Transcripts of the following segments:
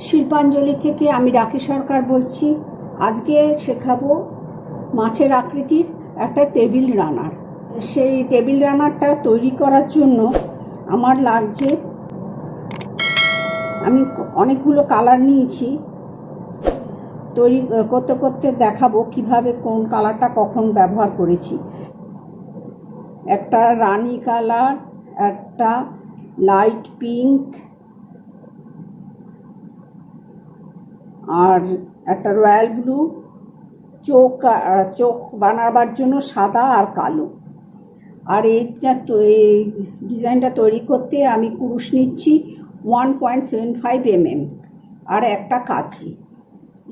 শিল্পাঞ্জলি থেকে আমি রাখি সরকার বলছি। আজকে শেখাবো মাছের আকৃতির একটা টেবিল রানার। সেই টেবিল রানারটা তৈরি করার জন্য আমার লাগছে, আমি অনেকগুলো কালার নিয়েছি। তৈরি করতে করতে দেখাবো কিভাবে কোন কালারটা কখন ব্যবহার করেছি। একটা রানী কালার, একটা লাইট পিঙ্ক, আর একটা রয়্যাল ব্লু, চোখ বানাবার জন্য সাদা আর কালো। আর এই ডিজাইনটা তৈরি করতে আমি কুরুশ নিচ্ছি 1.75 mm আর একটা কাঁচি।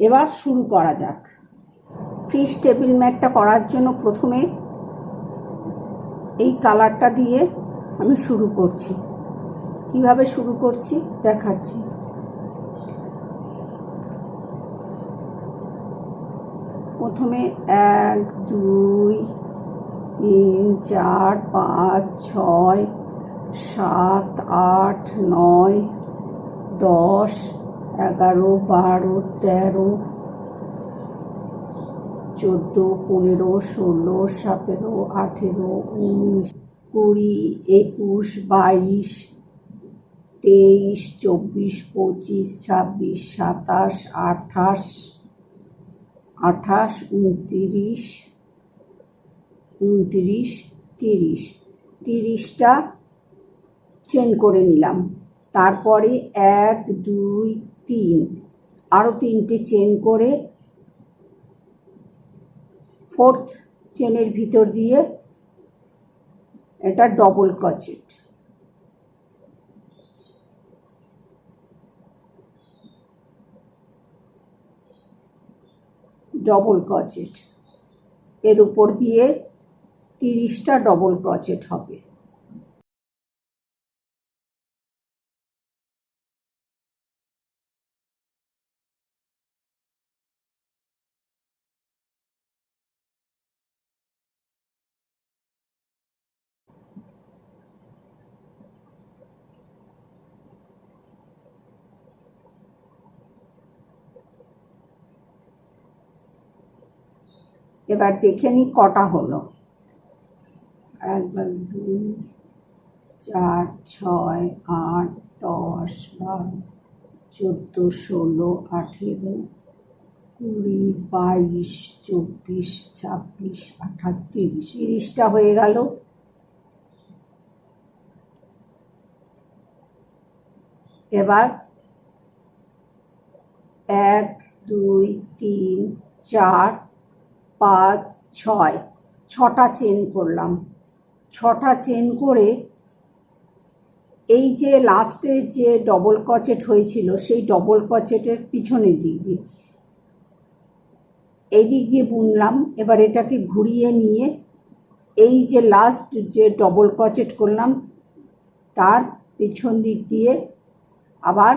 এবার শুরু করা যাক। ফিশ টেবিল ম্যাটটা করার জন্য প্রথমে এই কালারটা দিয়ে আমি শুরু করছি। কিভাবে শুরু করছি দেখাচ্ছি। প্রথমে 1 2 3 4 5 6 7 8 9 10 11 12 13 14 15 16 17 18 19 20 21 22 23 24 25 26 27 28 28 29 29 30 30টা চেন করে নিলাম। তারপরে 1 2 3 আরও 3টে চেন করে 4th চেনের ভিতর দিয়ে এটা ডবল ক্রোচেট। ডবল ক্রোচেট এর উপর দিয়ে 30টা ডবল ক্রোচেট হবে। এবার দেখে নি কটা হলো। 1 2 4 6 8 10 12 14 16 18 20 22 24 26 28 30 30টা হয়ে গেল। এবার 1 2 3 4 5 6 6টা চেন করলাম। 6টা চেন করে এই যে লাস্টে যে ডবল ক্রোচেট হয়েছিল সেই ডবল ক্রোচেটের পিছনের দিক দিয়ে এই দিক দিয়ে বুনলাম। এবার এটাকে ঘুরিয়ে নিয়ে এই যে লাস্ট যে ডবল ক্রোচেট করলাম তার পিছন দিক দিয়ে আবার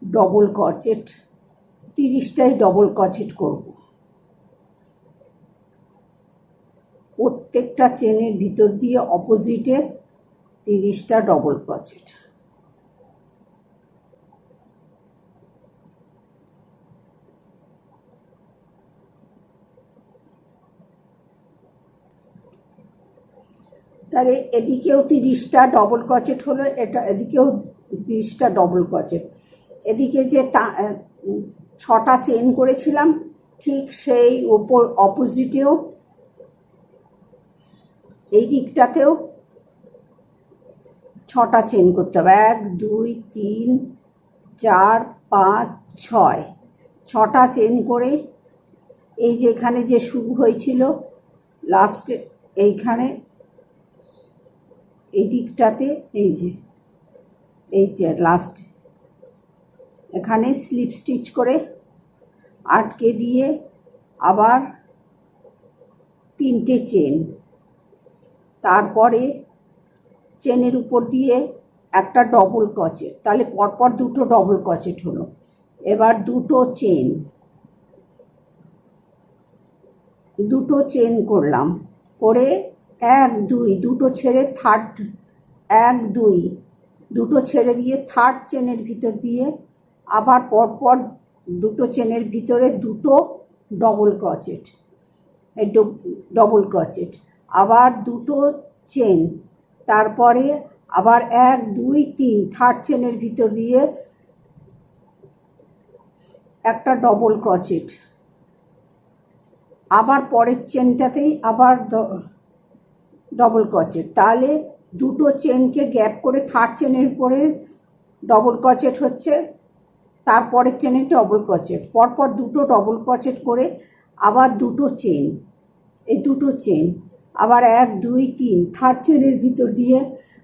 ডবল ক্রোচেট, 30টাই ডবল ক্রোচেট করব। প্রত্যেকটা চেনের ভিতর দিয়ে অপোজিটে 30টা ডবল ক্রোচেট। তাহলে এদিকেও 30টা ডবল ক্রোচেট হলো, এটা এদিকেও 30টা ডবল ক্রোচেট। এদিকে যে 6টা চেন করেছিলাম ঠিক সেই ওপর অপোজিটেও এই দিকটাতেও 6টা চেন করতে হবে। 1 2 3 4 5 6 6টা চেন করে এই যে এখানে যে শুরু হয়েছিল লাস্টে এইখানে এই দিকটাতে এই যে লাস্ট এখানে স্লিপ স্টিচ করে আটকে দিয়ে আবার 3টে চেন, তারপরে চেনের উপর দিয়ে একটা ডবল ক্রোচেট, তাহলে পরপর 2টো ডবল ক্রোচেট হলো। এবার 2টো চেন করলাম, করে 1 2 2টো ছেড়ে থার্ড এক দুই দুটো ছেড়ে দিয়ে থার্ড চেনের ভিতর দিয়ে আবার পরপর দুটো চেনের ভিতরে দুটো ডবল ক্রচেট, এই ডবল ক্রচেট, আবার দুটো চেন, তারপরে আবার এক দুই তিন থার্ড চেনের ভিতর দিয়ে একটা ডবল ক্রচেট, আবার পরের চেনটাতেই আবার ডবল ক্রচেট। তাহলে দুটো চেনকে গ্যাপ করে থার্ড চেনের উপরে ডবল ক্রচেট হচ্ছে, তারপরের চেনে ডবল ক্রচেট, পরপর দুটো ডবল ক্রচেট করে আবার দুটো চেন, এই দুটো চেন, আবার এক দুই তিন থার্ড চেনের ভিতর দিয়ে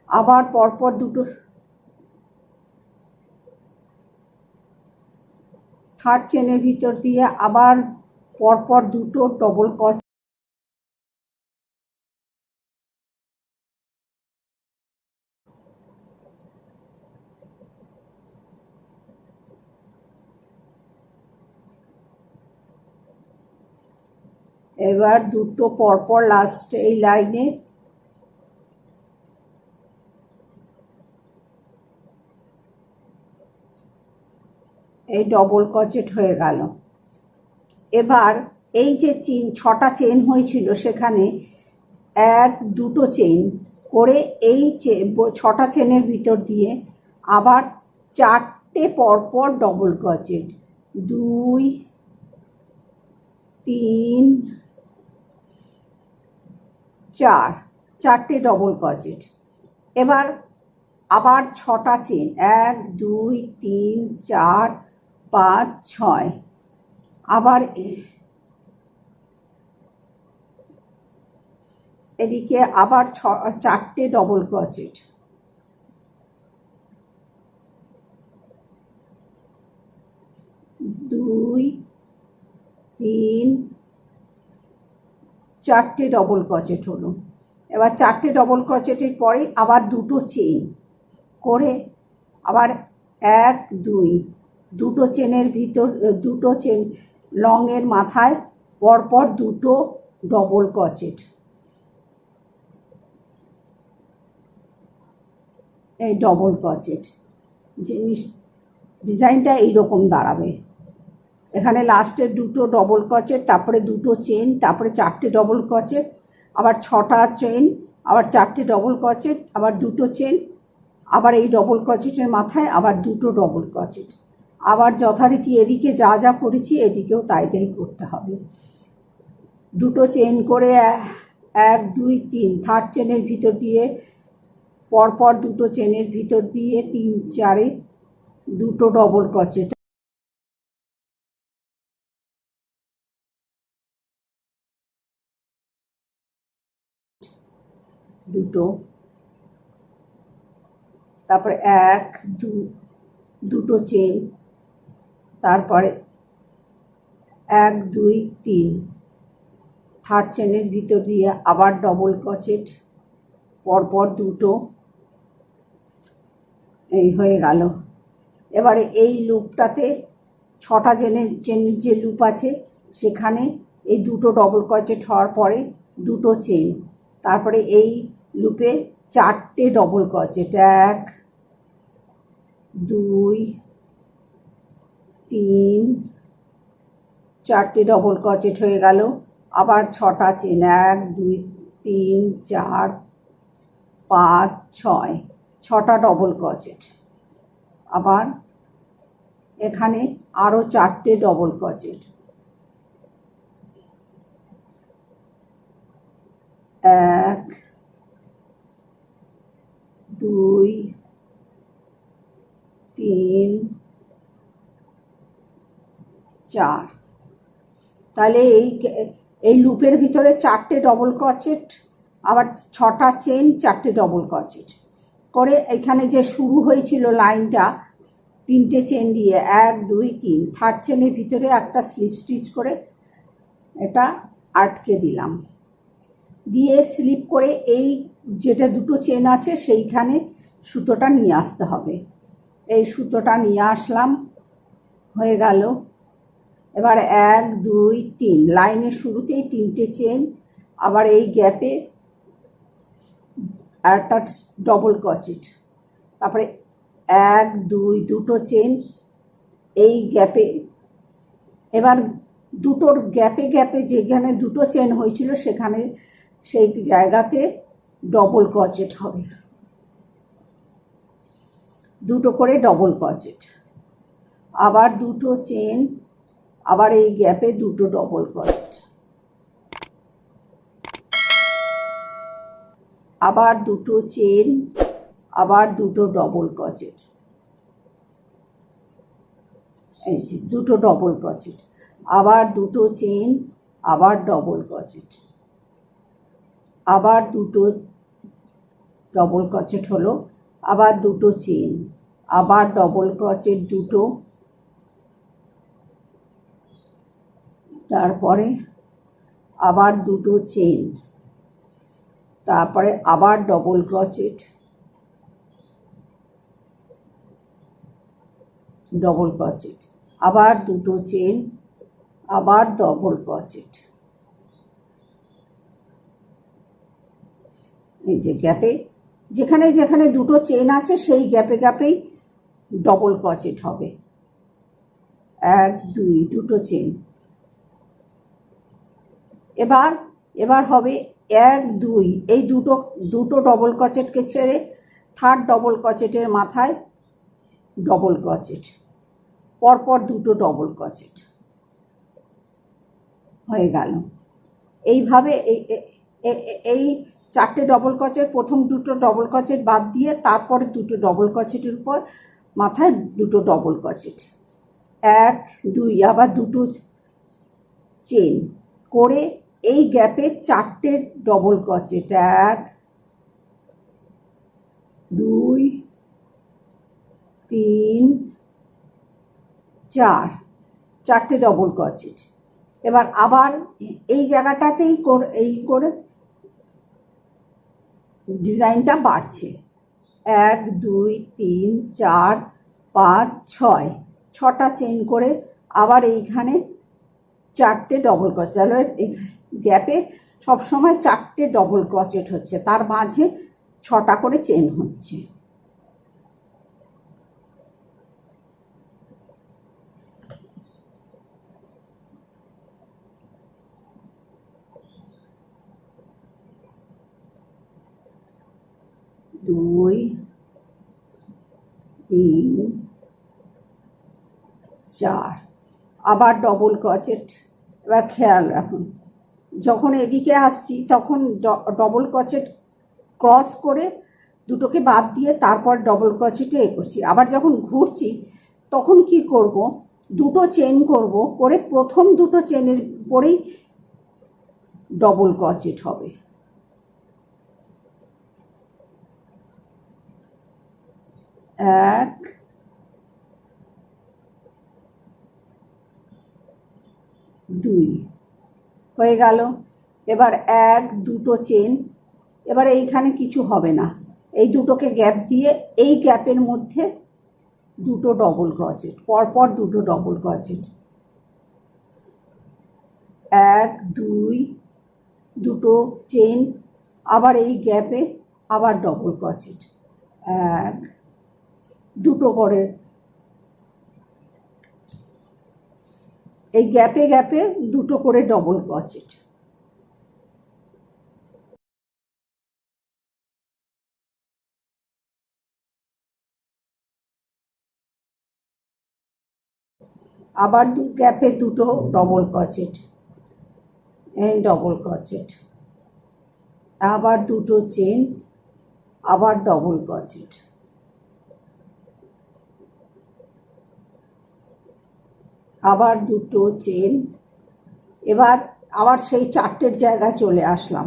আবার পরপর দুটো থার্ড চেনের ভিতর দিয়ে আবার পরপর দুটো ডবল ক্রচেট, এবার দুটো পরপর লাস্ট এই লাইনে এই ডবল ক্রচেট হয়ে গেল। এবার এই যে ছটা চেন হয়েছিল সেখানে এক দুটো চেন করে এই ছটা চেনের ভিতর দিয়ে আবার চারটে পরপর ডবল ক্রচেট, দুই তিন চার, চারটে ডবল ক্রচেট। এবার আবার ছটা চেন, এক দুই তিন চার পাঁচ ছয়, আবার এদিকে আবার চারটে ডবল ক্রচেট, দুই তিন চারটে ডবল ক্রচেট হলো। এবার চারটে ডবল ক্রচেটের পরে আবার দুটো চেন করে আবার এক দুই দুটো চেনের ভিতর দুটো চেন লংয়ের মাথায় পরপর দুটো ডবল ক্রচেট, এই ডবল ক্রচেট ডিজাইনটা এইরকম দাঁড়াবে। এখানে লাস্টের দুটো ডবল ক্রচেট, তারপরে দুটো চেন, তারপরে চারটে ডবল ক্রচেট, আবার ছটা চেন, আবার চারটে ডবল ক্রচেট, আবার দুটো চেন, আবার এই ডবল ক্রচেটের মাথায় আবার দুটো ডবল ক্রচেট, আবার যথারীতি এদিকে যা যা করেছি এদিকেও তাই তাই করতে হবে। দুটো চেন করে এক দুই তিন থার্ড চেনের ভিতর দিয়ে পরপর দুটো চেনের ভিতর দিয়ে তিন চারে দুটো ডবল ক্রচেট, দুটো, তারপরে এক দুটো চেন, তারপরে এক দুই তিন থার্ড চেনের ভিতর দিয়ে আবার ডবল ক্রচেট, পরপর দুটো, এই হয়ে গেল। এবারে এই লুপটাতে ছটা চেনের যে লুপ আছে সেখানে এই দুটো ডবল ক্রচেট হওয়ার পরে দুটো চেন, তারপরে এই লুপে চারটে ডবল ক্রচেট, এক দুই তিন চারটে ডবল ক্রচেট হয়ে গেল। আবার ছটা চেন, এক দুই তিন চার পাঁচ ছয়, ছটা ডবল ক্রচেট, আবার এখানে আরও চারটে ডবল ক্রচেট, এক দুই তিন চার। তাহলে এই লুপের ভিতরে চারটে ডবল ক্রচেট, আবার ছটা চেন, চারটে ডবল ক্রচেট করে এখানে যে শুরু হয়েছিল লাইনটা তিনটে চেন দিয়ে এক দুই তিন, থার্ড চেনের ভিতরে একটা স্লিপ স্টিচ করে এটা আটকে দিলাম, দিয়ে স্লিপ করে এই যেটা দুটো চেন আছে সেইখানে সুতোটা নিয়ে আসতে হবে। এই সুতোটা নিয়ে আসলাম, হয়ে গেল। এবার এক দুই তিন লাইনের শুরুতেই তিনটে চেন, আবার এই গ্যাপে আর একটা ডবল ক্রোচেট, তারপরে 1 2 দুটো চেন এই গ্যাপে। এবার দুটোর গ্যাপে গ্যাপে যেখানে দুটো চেন হয়েছিল সেখানে সেই জায়গাতে ডবল ক্রোচেট হবে, দুটো করে ডবল ক্রোচেট, আবার দুটো চেন, আবার এই গ্যাপে দুটো ডবল ক্রোচেট, আবার দুটো চেন, আবার দুটো ডবল ক্রোচেট, এই যে দুটো ডবল ক্রোচেট, আবার দুটো চেন, আবার ডবল ক্রোচেট, আবার দুটো ডবল ক্রোচেট হলো, আবার দুটো চেন, আবার ডবল ক্রোচেট দুটো, তারপরে আবার দুটো চেন, তারপরে আবার ডবল ক্রোচেট, ডবল ক্রোচেট, আবার দুটো চেন, আবার ডবল ক্রোচেট, এই যে গ্যাপে যেখানে যেখানে দুটো চেন আছে সেই গ্যাপে গ্যাপেই ডবল ক্রোচেট হবে। 1 2 দুটো চেন। এবার হবে 1 2, এই দুটো ডবল ক্রোচেটকে ছেড়ে থার্ড ডবল ক্রোচেটের মাথায় ডবল ক্রোচেট, পরপর দুটো ডবল ক্রোচেট হয়ে গেল। এইভাবে এই চারটে ডবল ক্রোচেট, প্রথম দুটো ডবল ক্রোচেট বাদ দিয়ে তারপরে দুটো ডবল ক্রোচেটের উপর মাথায় দুটো ডবল ক্রোচেট, 1 2, আবার দুটো চেন করে এই গ্যাপে চারটে ডবল ক্রোচেট, 1 2 3 4, চারটে ডবল ক্রোচেট। এবার আবার এই জায়গাটাতেই এই করে ডিজাইনটা বাড়ছে, 1 2 3 4 5 6, 6টা চেন করে আবার এইখানে চারটে ডবল ক্রোচেট। তাহলে এই গ্যাপে সবসময় চারটে ডবল ক্রোচেট হচ্ছে, তার মাঝে 6টা করে চেন হচ্ছে। দুই 3 4, আবার ডবল ক্রোচেট। এবার খেয়াল রাখুন, যখন এদিকে আসছি তখন ডবল ক্রোচেট ক্রস করে দুটোকে বাদ দিয়ে তারপর ডবল ক্রোচেটে করছি। আবার যখন ঘুরছি তখন কি করব, দুটো চেন করব, করে প্রথম দুটো চেনের পরেই ডবল ক্রোচেট হবে। 1 2 হয়ে গেল। এবার 1 দুটো চেন, এবার এইখানে কিছু হবে না, এই দুটোকে গ্যাপ দিয়ে এই গ্যাপের মধ্যে দুটো ডবল ক্রোচেট, পরপর দুটো ডবল ক্রোচেট, 1 2 দুটো চেন, আবার এই গ্যাপে আবার ডবল ক্রোচেট, 1 দুটো করে, এই গ্যাপে গ্যাপে দুটো করে ডবল ক্রোচেট। আবার গ্যাপে দুটো ডবল ক্রোচেট, এই ডবল ক্রোচেট, আবার দুটো চেন, আবার ডবল ক্রোচেট, আবার দুটো চেন। এবার আবার সেই চারটের জায়গায় চলে আসলাম,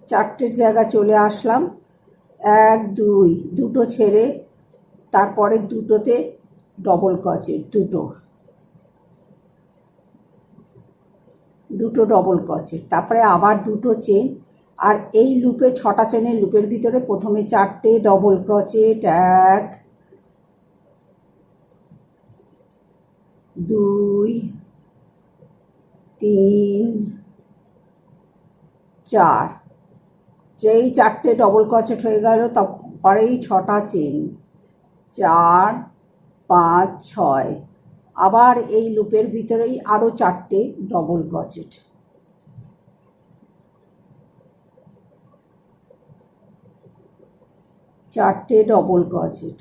চারটের জায়গায় চলে আসলাম, 1 2 দুটো ছেড়ে তারপরে দুটোতে ডবল ক্রোচেট, দুটো ডবল ক্রোচেট, তারপরে আবার দুটো চেন, আর এই লুপে 6টা চেনের লুপের ভিতরে প্রথমে চারটে ডবল ক্রোচেট, 1 2 3 4, যেই 4টে ডবল ক্রোচেট হয়ে গেল তারপরেই 6টা চেন, 4, 5, 6, আবার এই লুপের ভিতরেই আরও 4টে ডবল ক্রোচেট, 4টে ডবল ক্রোচেট,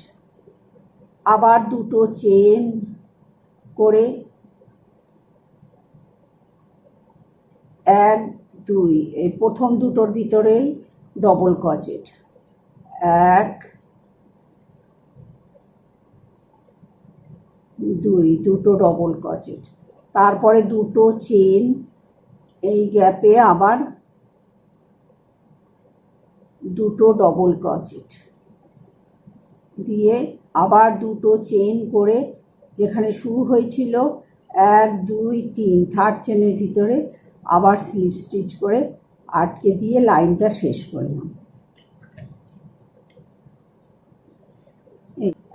আবার 2টো চেন করে 1, 2, এই প্রথম দুটোর ভিতরেই ডবল ক্রোচেট, 1, 2, দুটো ডবল ক্রোচেট, তারপরে 2টো চেন, এই গ্যাপে আবার 2টো ডবল ক্রোচেট দিয়ে আবার 2টো চেন করে যেখানে শুরু হয়েছিল 1, 2, 3, থার্ড চেনের ভিতরে আবার স্লিপ স্টিচ করে আটকে দিয়ে লাইনটা শেষ করলাম।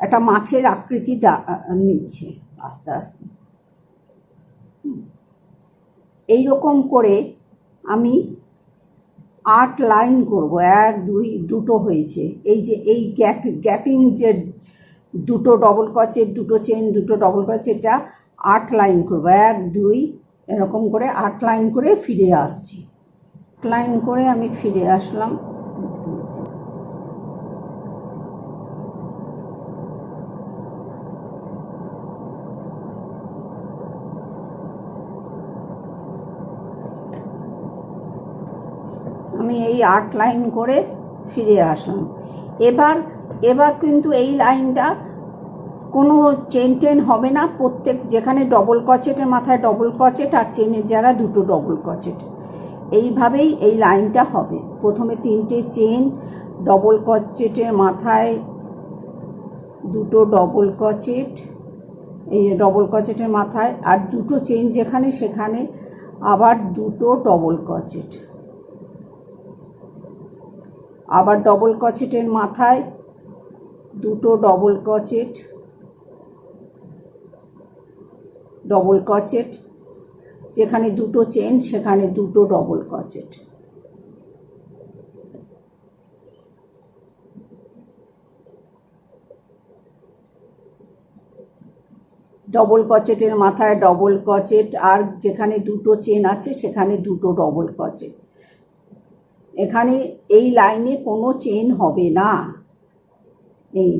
একটা মাছের আকৃতি নিচ্ছে আস্তে আস্তে। এইরকম করে আমি 8 লাইন করব। 1, 2, দুটো হয়েছে, এই যে এই গ্যাপিং যে 2টো ডবল ক্রোচেট, 2টো চেন, 2টো ডবল ক্রোচেট, এটা 8 লাইন করব। 1, 2, এরকম করে 8 লাইন করে ফিরে আসছি। 8 লাইন করে আমি ফিরে আসলাম। আমি এই 8 লাইন করে ফিরে আসলাম। এবার কিন্তু এই লাইনটা কোনো চেন টেন হবে না, প্রত্যেক যেখানে ডবল ক্রোচেটের মাথায় ডবল ক্রোচেট আর চেনের জায়গায় 2টো ডবল ক্রোচেট, এইভাবেই এই লাইনটা হবে। প্রথমে 3টে চেন, ডবল ক্রোচেটের মাথায় 2টো ডবল ক্রোচেট, এই যে ডবল ক্রোচেটের মাথায়, আর 2টো চেন যেখানে সেখানে আবার 2টো ডবল ক্রোচেট, আবার ডবল ক্রোচেটের মাথায় 2টো ডবল ক্রোচেট, ডবল ক্রোচেট, যেখানে 2টো চেন সেখানে 2টো ডবল ক্রোচেট, ডবল ক্রোচেটের মাথায় ডবল ক্রোচেট, আর যেখানে 2টো চেন আছে সেখানে 2টো ডবল ক্রোচেট। এখানে এই লাইনে কোনো চেন হবে না। এই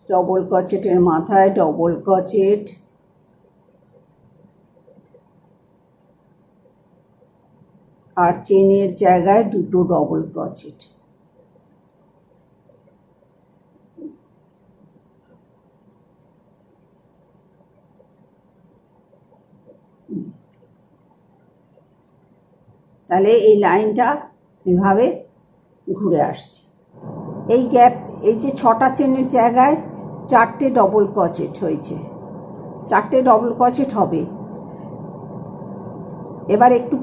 ডবল ক্রোচেটের মাথায় ডবল ক্রোচেট, আর চেনের জায়গায় 2টো ডবল ক্রোচেট। তাহলে এই লাইনটা এভাবে ঘুরে আসছে। এই গ্যাপ, এই যে 6টা চেনের জায়গায় 4টে ডবল ক্রোচেট হয়েছে, 4টে ডবল ক্রোচেট হবে। এবার একটু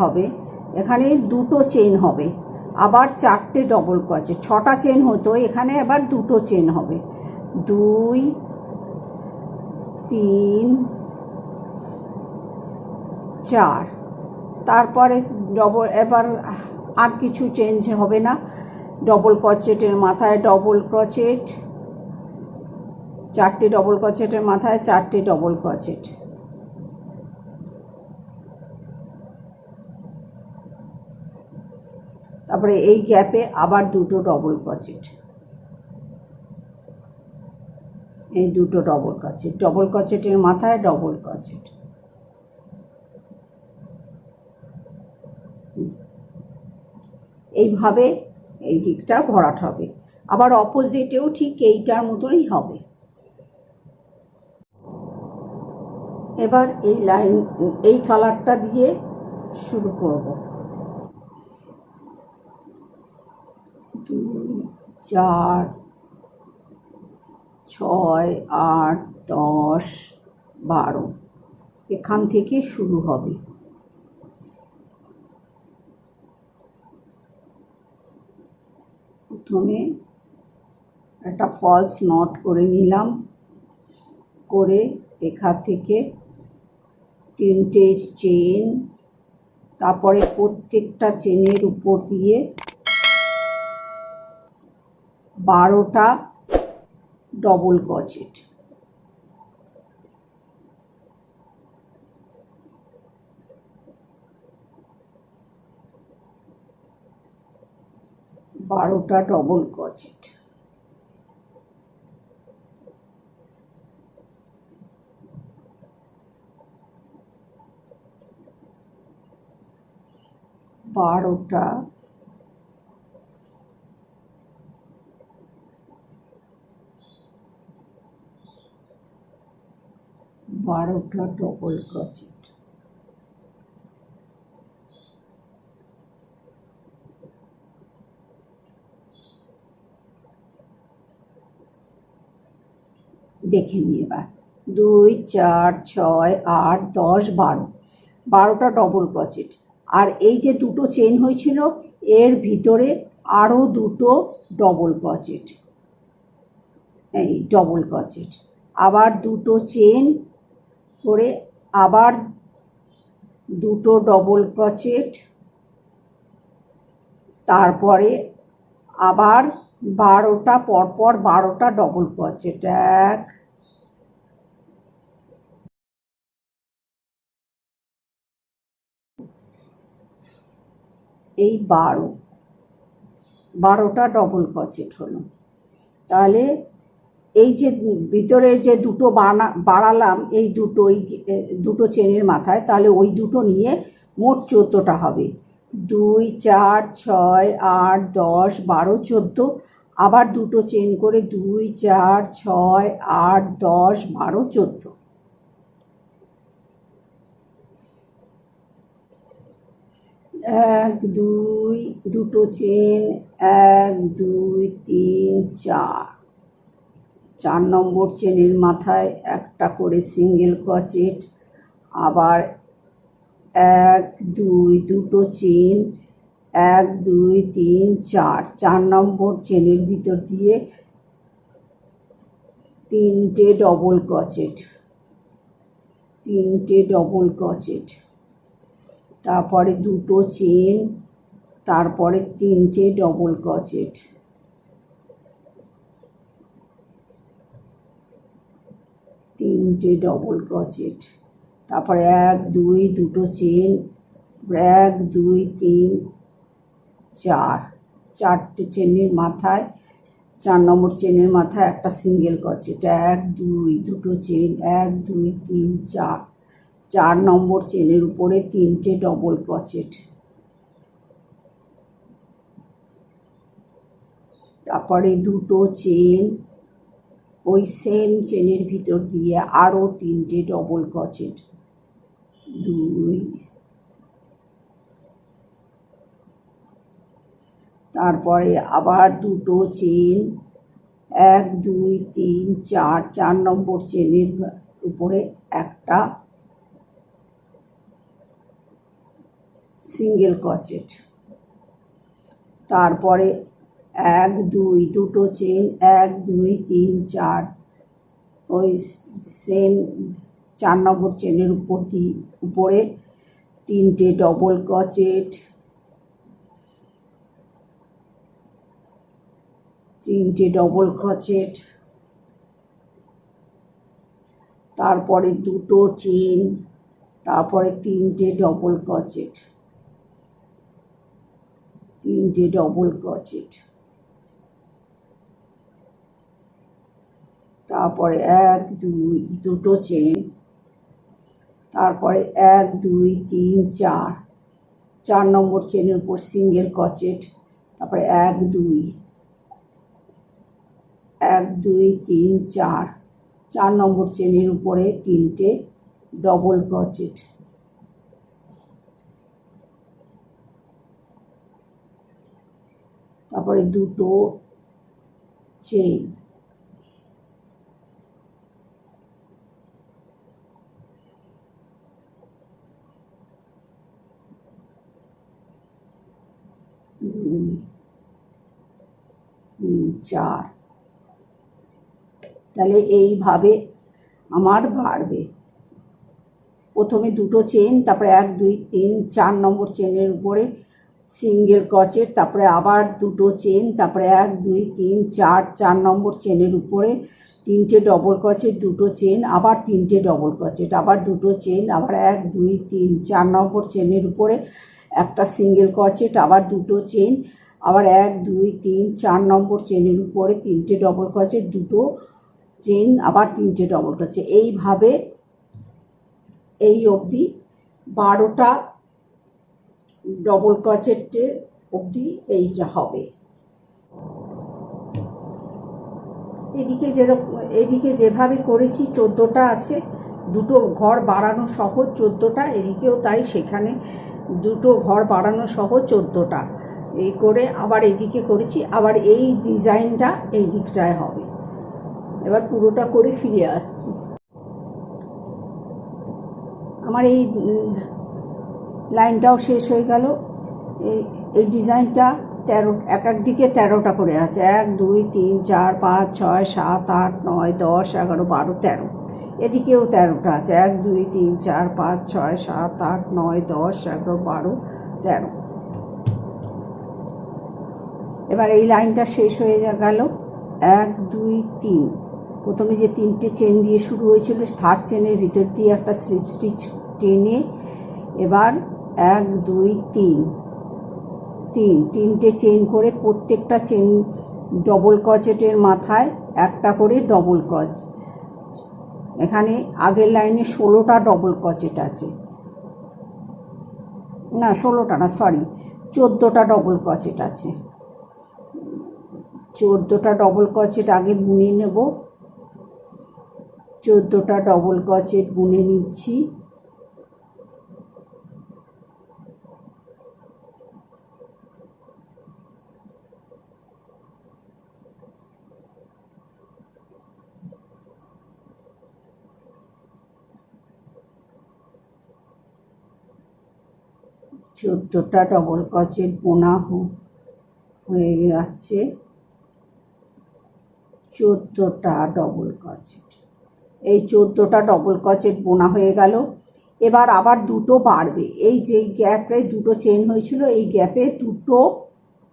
হবে, এখানে 2টো চেন হবে, আবার 4টে ডবল ক্রোচেট। 6টা চেন হতো, এখানে আবার 2টো চেন হবে, 2, 3, 4। তারপরে ডবল, এবার আর কিছু চেঞ্জ হবে না। ডবল ক্রোচেটের মাথায় ডবল ক্রোচেট, 4টে ডবল ক্রোচেটের মাথায় 4টে ডবল ক্রোচেট, তারপরে এই গ্যাপে আবার 2টো ডবল ক্রোচেট, এই 2টো ডবল ক্রোচেট, ডবল ক্রোচেটের মাথায় ডবল ক্রোচেট। এইভাবে এই দিকটা ভরাট হবে। আবার অপোজিটেও ঠিক এইটার মতনই হবে। এবার এই লাইন, এই কালারটা দিয়ে শুরু করব। 2, 4, 6, 8, 10, 12 এখান থেকে শুরু হবে। প্রথমে একটা ফলস নট করে নিলাম, করে এখান থেকে 3টে চেন, তারপরে প্রত্যেকটা চেনের উপর দিয়ে 12টা ডবল ক্রোচেট। Double crochet. বারোটা ডবল ক্রোচেট। দেখে নিই এবার। 2, 4, 6, 8, 10, 12, 12টা ডবল ক্রোচেট। আর এই যে দুটো চেন হয়েছিল এর ভিতরে আরও দুটো ডবল ক্রোচেট, এই ডবল ক্রোচেট। আবার দুটো চেন করে আবার দুটো ডবল ক্রোচেট, তারপরে আবার 12টা পরপর 12টা ডবল ক্রোচেট। এই 12টা ডবল ক্রোচেট হলো। তাহলে এই যে ভিতরে যে দুটো বাড়ালাম এই দুটো চেনের মাথায়, তাহলে ওই দুটো নিয়ে মোট 14টা হবে। 2, 4, 6, 8, 10, 12, 14। আবার দুটো চেন করে 2, 4, 6, 8, 10, 12, 14। এক, দুই, দুটো চেন, 1, 2, 3, 4। 4 নম্বর চেনের মাথায় একটা করে সিঙ্গেল ক্রোচেট। আবার 1, 2, দুটো চেন, 1, 2, 3, 4। 4 নম্বর চেনের ভিতর দিয়ে 3টে ডবল ক্রোচেট, 3টে ডবল ক্রোচেট। তারপরে দুটো চেন, তারপরে 3টে ডবল ক্রোচেট, 3টে ডবল ক্রোচেট। তারপরে 1, 2, দুটো চেন, 1, 2, 3, 4। 4টে চেনের মাথায় 4 নম্বর চেনের মাথায় একটা সিঙ্গেল ক্রোচেট। 1, 2, দুটো চেন, 1, 2, 3, 4। 4 নম্বর চেনের উপরে 3টে ডবল ক্রোচেট। তারপরে দুটো চেন, ওই সেম চেনের ভিতর দিয়ে আরও 3টে ডবল ক্রোচেট। 2, তারপরে আবার দুটো চেন, 1, 2, 3, 4। 4 নম্বর চেনের উপরে একটা সিঙ্গেল ক্রোচেট। তারপরে 1, 2, দুটো চেন, 1, 2, 3, 4। ওই সেম 4 নম্বর চেনের উপরে 3টে ডবল ক্রোচেট, 3টে ডবল ক্রোচেট। তারপরে দুটো চেন, তারপরে 3টে ডবল ক্রোচেট, 3টে ডবল ক্রোচেট। তারপরে 1, 2, দুটো চেন, তারপরে 1, 2, 3, 4। 4 নম্বর চেনের উপর সিঙ্গেল ক্রোচেট। তারপরে 1, 2, 1, 2, 3, 4। 4 নম্বর চেনের উপরে 3টে ডবল ক্রোচেট। তারপরে দুটো চেন, 4। তাহলে এইভাবে আমার বাড়বে। প্রথমে দুটো চেন, তারপরে 1 2 3 4 নম্বর চেনের উপরে সিঙ্গেল ক্রোচেট, তারপরে আবার দুটো চেন, তারপরে 1 2 3 4 4 নম্বর চেনের উপরে 3টে ডবল ক্রোচেট, দুটো চেন, আবার 3টে ডবল ক্রোচেট, আবার দুটো চেন, আবার 1 2 3 4 নম্বর চেনের উপরে একটা সিঙ্গেল ক্রোচেট, আবার দুটো চেন, আবার 1 2 3 4 নম্বর চেনের উপরে 3টে ডবল ক্রোচেট, দুটো চেন, আবার 3টে ডবল ক্রোচেট। এইভাবে এই অবধি 12টা ডবল ক্রোচেটের অবধি এইটা হবে। এদিকে যেভাবে করেছি 14টা আছে, দুটো ঘর বাড়ানো সহ 14টা, এদিকেও তাই, সেখানে দুটো ঘর বাড়ানো সহ 14টা এই করে আবার এদিকে করেছি। আবার এই ডিজাইনটা এই দিকটায় হবে। এবার পুরোটা করে ফিরে আসছি। আমার এই লাইনটাও শেষ হয়ে গেল। এই ডিজাইনটা 13, এক দিকে 13টা করে আছে। 1 2 3 4 5 6 7 8 9 10 11 12 13। এদিকেও 13টা আছে। 1 2 3 4 5 6 7 8 9 10 11 12 13। এবার এই লাইনটা শেষ হয়ে গেল। 1 2 3, প্রথমে যে 3টে চেন দিয়ে শুরু হয়েছিল, থার্ড চেনের ভিতর দিয়ে একটা স্লিপ স্টিচ টেনে এবার 1 2 3 3টে চেন করে প্রত্যেকটা চেন ডবল ক্রোচেটের মাথায় একটা করে ডবল ক্রোচ। এখানে আগের লাইনে 16টা ডবল ক্রোচেট আছে, না 16টা না, সরি 14টা ডবল ক্রোচেট আছে। 14টা ডবল ক্রোচেট আগে বুনে নেব। 14টা ডবল ক্রোচেট বুনে নিচ্ছি। চোদ্দোটা ডবল ক্রোচেট বোনা হয়ে যাচ্ছে। 14টা ডবল ক্রোচেট, এই 14টা ডবল ক্রোচেট বোনা হয়ে গেল। এবার আবার দুটো বাড়বে। এই যে গ্যাপে দুটো চেন হয়েছিল, এই গ্যাপে দুটো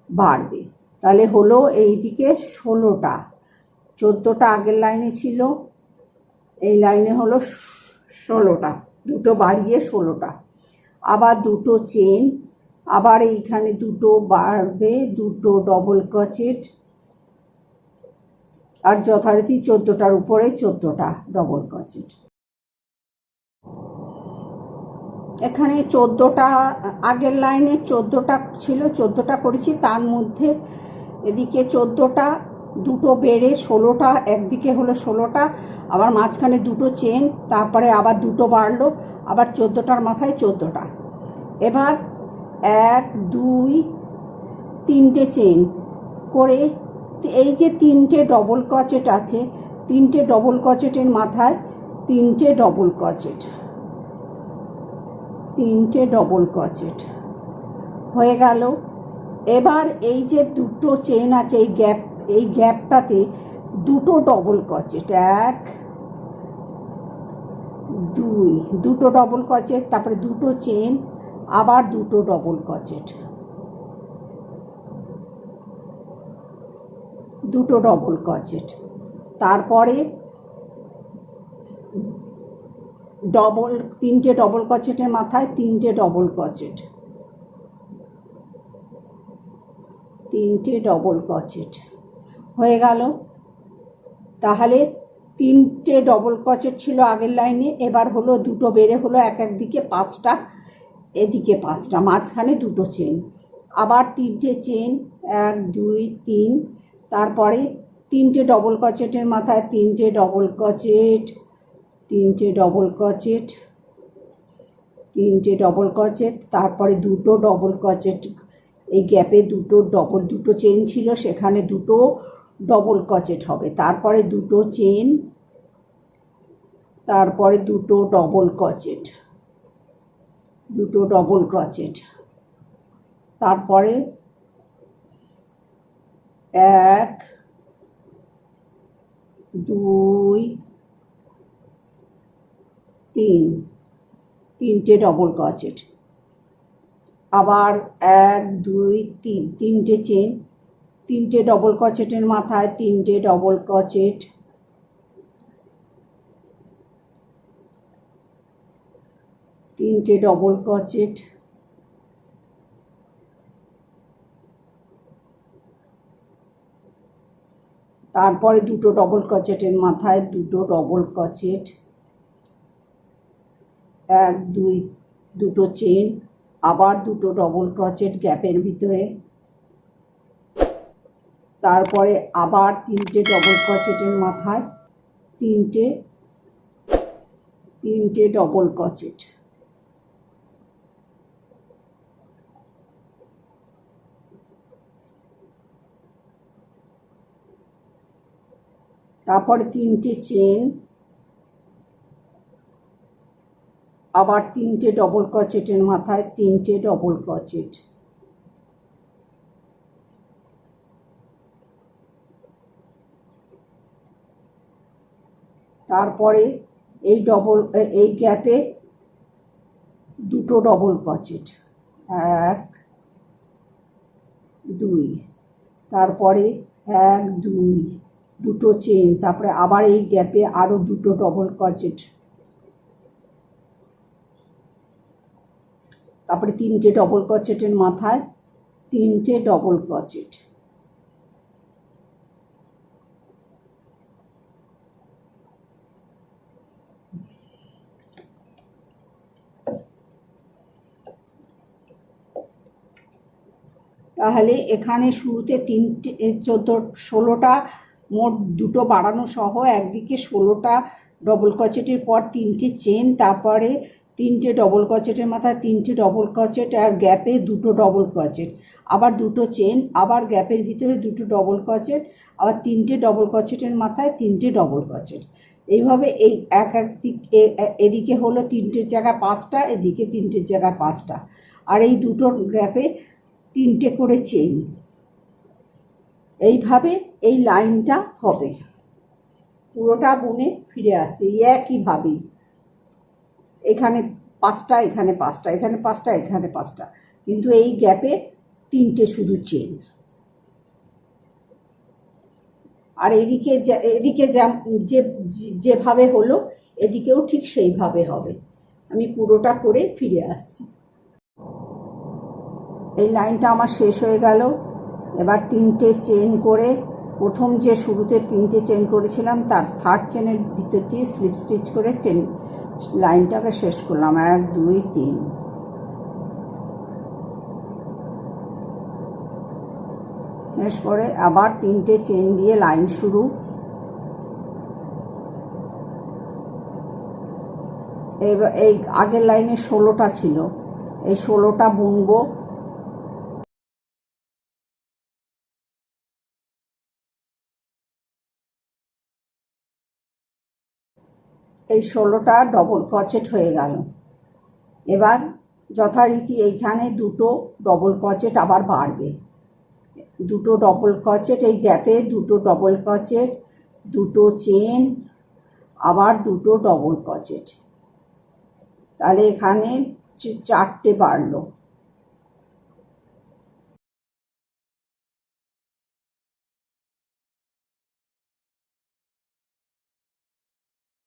বাড়বে। তাহলে হলো এইদিকে 16টা। 14টা আগের লাইনে ছিল, এই লাইনে হলো 16টা, দুটো বাড়িয়ে 16টা। আবার দুটো চেন, আবার এইখানে দুটো বাড়বে, দুটো ডবল ক্রোচেট, আর যথারীতি 14টার উপরে 14টা ডবল ক্রোচেট। এখানে 14টা, আগের লাইনে 14টা ছিল, 14টা করেছি, তার মধ্যে এদিকে 14টা, দুটো বেড়ে 16টা, একদিকে হলো 16টা, আবার মাঝখানে দুটো চেন, তারপরে আবার দুটো বাড়লো, আবার 14টার মাথায় 14টা। এবার 1 2 3টে চেন করে এই যে 3টে ডবল ক্রোচেট আছে, 3টে ডবল ক্রোচেটের মাথায় 3টে ডবল ক্রোচেট, 3টে ডবল ক্রোচেট হয়ে গেল। এবার এই যে দুটো চেন আছে, এই গ্যাপটাতে দুটো ডবল ক্রোচেট, 1 2, দুটো ডবল ক্রোচেট, তারপরে দুটো চেন, আবার দুটো ডবল ক্রোচেট, দুটো ডবল ক্রোচেট, তারপরে ডবল 3টে ডবল ক্রোচেটের মাথায় 3টে ডবল ক্রোচেট, 3টে ডবল ক্রোচেট হয়ে গেল। তাহলে 3টে ডবল ক্রোচেট ছিল আগের লাইনে, এবার হলো দুটো বেড়ে হলো এক দিকে 5টা, এদিকে 5টা, মাঝখানে দুটো চেন, আবার 3টে চেন, 1 2 3, তারপরে 3টে ডবল ক্রোচেটের মাথায় 3টে ডবল ক্রোচেট, 3টে ডবল ক্রোচেট, 3টে ডবল ক্রোচেট, তারপরে দুটো ডবল ক্রোচেট, এই গ্যাপে দুটো চেন ছিল, সেখানে দুটো ডবল ক্রোচেট হবে, তারপরে দুটো চেন, তারপরে দুটো ডবল ক্রোচেট, দুটো ডবল ক্রোচেট, তারপরে 1 2 3 তিনটে ডবল ক্রোচেট, আবার 1 2 3 তিনটে চেন, তিনটে ডবল ক্রোচেটের মাথায় তিনটে ডবল ক্রোচেট, তিনটে ডবল ক্রোচেট, তারপরে দুটো ডবল ক্রোচেটের মাথায় দুটো ডবল ক্রোচেট, 1 2 দুটো চেন, আবার দুটো ডবল ক্রোচেট গ্যাপের ভিতরে, তারপরে আবার তিনটে ডবল ক্রোচেটের মাথায় তিনটে ডবল ক্রোচেট, তারপরে তিনটে চেন, আবার তিনটে ডবল ক্রোচেটের মাথায় তিনটে ডবল ক্রোচেট, তারপরে এই গ্যাপে দুটো ডবল ক্রোচেট, 1 2, তারপরে 1 2 দুটো চেন, তারপরে আবার এই গ্যাপে আরো দুটো ডবল ক্রোচেট, তারপরে তিনটে ডবল ক্রোচেটের মাথায় তিনটে ডবল ক্রোচেট, তাহলে এখানে শুরুতে 16টা মোট, দুটো বাড়ানো সহ একদিকে 16টা ডবল ক্রোচেটের পর তিনটে চেন, তারপরে তিনটে ডবল ক্রোচেটের মাথায় তিনটে ডবল ক্রোচেট, আর গ্যাপে দুটো ডবল ক্রোচেট, আবার দুটো চেন, আবার গ্যাপের ভিতরে দুটো ডবল ক্রোচেট, আবার তিনটে ডবল ক্রোচেটের মাথায় তিনটে ডবল ক্রোচেট। এইভাবে এই এক দিক এদিকে হলো তিনটের জায়গায় 5টা, এদিকে তিনটের জায়গায় 5টা, আর এই দুটো গ্যাপে তিনটে করে চেন। এইভাবে এই লাইনটা হবে। পুরোটা বুনে ফিরে আসছে একইভাবেই, এখানে 5টা, এখানে 5টা, এখানে 5টা, এখানে 5টা, কিন্তু এই গ্যাপে তিনটে শুধু চেন। আর এদিকে যেভাবে হলো এদিকেও ঠিক সেইভাবে হবে। আমি পুরোটা করে ফিরে আসছি। এই লাইনটা আমার শেষ হয়ে গেল। এবার তিনটে চেন করে, প্রথম যে শুরুতে তিনটে চেন করেছিলাম তার থার্ড চেনের ভিতর দিয়ে স্লিপ স্টিচ করে লাইনটাকে শেষ করলাম। 1 2 3, শেষ করে আবার তিনটে চেন দিয়ে লাইন শুরু। এই আগের লাইনে 16টা ছিল, এই 16টা বুনবো। এই 16টা ডবল ক্রোচেট হয়ে গেল। এবার যথারীতি এইখানে দুটো ডবল ক্রোচেট আবার বাড়বে, দুটো ডবল ক্রোচেট, এই গ্যাপে দুটো ডবল ক্রোচেট, দুটো চেন, আবার দুটো ডবল ক্রোচেট, তাহলে এখানে 4টে বাড়লো।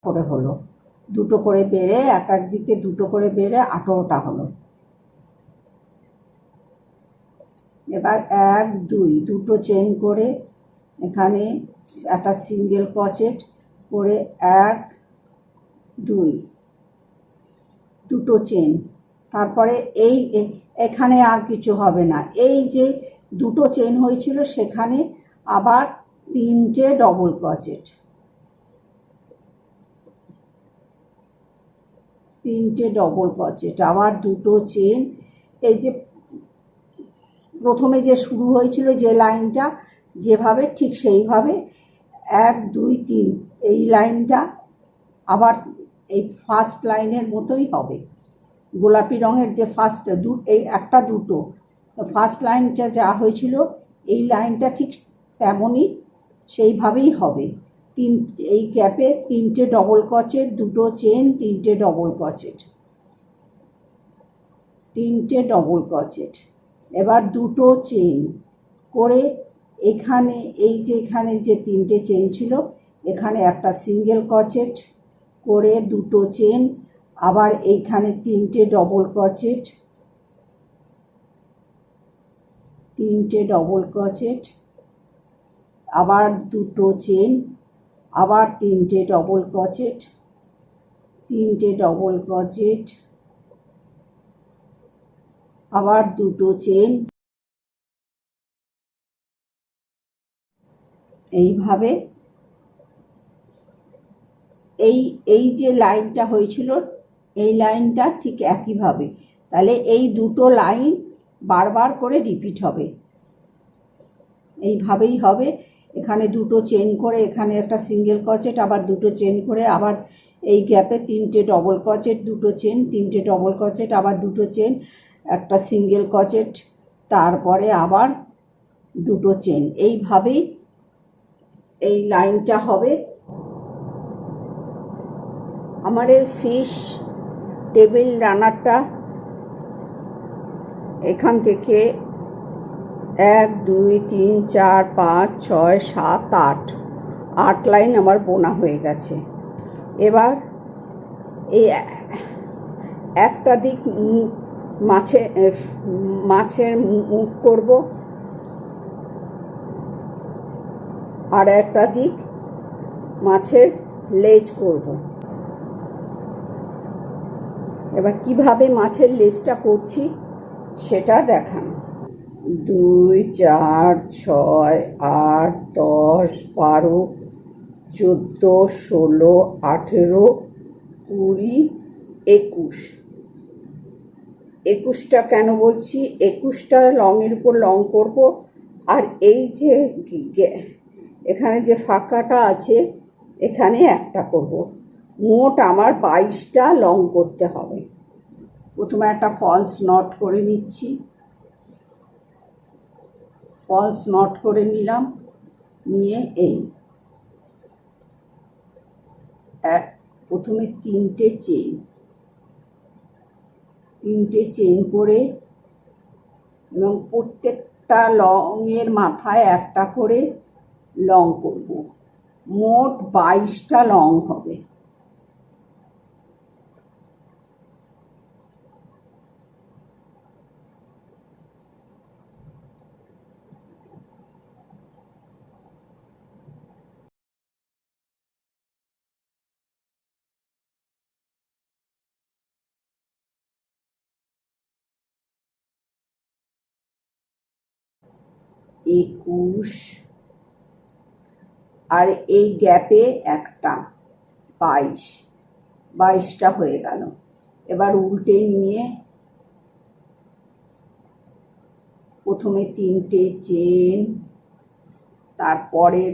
করে হলো দুটো করে বেড়ে, এক দিকে দুটো করে বেড়ে 18টা হলো। এবার 1 2 দুটো চেন করে এখানে একটা সিঙ্গেল ক্রোচেট করে, 1 2 দুটো চেন, তারপরে এখানে আর কিছু হবে না। এই যে দুটো চেন হয়েছিল সেখানে আবার তিনটে ডবল ক্রোচেট, তিনটে ডবল ক্রোচেট, আবার দুটো চেন। এই যে প্রথমে যে শুরু হয়েছিল যে লাইনটা যেভাবে, ঠিক সেইভাবে 1 2 3 এই লাইনটা আবার এই ফার্স্ট লাইনের মতোই হবে। গোলাপি রঙের যে ফার্স্ট এই একটা দুটো, তো ফার্স্ট লাইনটা যা হয়েছিল এই লাইনটা ঠিক তেমনই সেইভাবেই হবে। এই গ্যাপে 3টে ডবল ক্রোচেট, 2টো চেন, 3টে ডবল ক্রোচেট, 3টে ডবল ক্রোচেট। এবার 2টো চেন করে এখানে এখানে যে 3টে চেন ছিল এখানে একটা সিঙ্গেল ক্রোচেট করে 2টো চেন, আবার এইখানে 3টে ডবল ক্রোচেট, 3টে ডবল ক্রোচেট, আবার 2টো চেন, আবার 3টে ডবল ক্রোচেট, 3টে ডবল ক্রোচেট, আবার 2টো চেন। এইভাবে এই যে লাইনটা হয়েছিল এই লাইনটা ঠিক একইভাবে, তাহলে এই 2টো লাইন বারবার করে রিপিট হবে, এইভাবেই হবে। এখানে 2টো চেন করে এখানে একটা সিঙ্গেল ক্রোচেট, আবার 2টো চেন করে, আবার এই গ্যাপে 3টে ডবল ক্রোচেট, 2টো চেন, 3টে ডবল ক্রোচেট, আবার 2টো চেন, একটা সিঙ্গেল ক্রোচেট, তারপরে আবার 2টো চেন। এইভাবেই এই লাইনটা হবে। আমার এই ফিশ টেবিল রানারটা এখান থেকে 1 2 3 4 5 6 7 8 লাইন আমার বোনা হয়ে গেছে। এবার এই একটা দিক মাছের মুখ করব, আর একটা দিক মাছের লেজ করব। এবার কিভাবে মাছের লেজটা করছি সেটা দেখান। 2 4 6 8 10 12 14 16 18 20 21। 21টা কেন বলছি, 21টা লংয়ের উপর লং করব, আর এই যে এখানে যে ফাঁকাটা আছে এখানে একটা করব। মোট আমার 22টা লং করতে হবে। প্রথমে একটা ফলস নট করে নিচ্ছি, ফলস নট করে নিলাম, নিয়ে এই প্রথমে 3টে চেন করে এবং প্রত্যেকটা লংয়ের মাথায় একটা করে লং করব। মোট 22টা লং হবে। একুশ, আর এই গ্যাপে একটা 22টা হয়ে গেল। এবার উল্টে নিয়ে প্রথমে 3টে চেন, তারপরের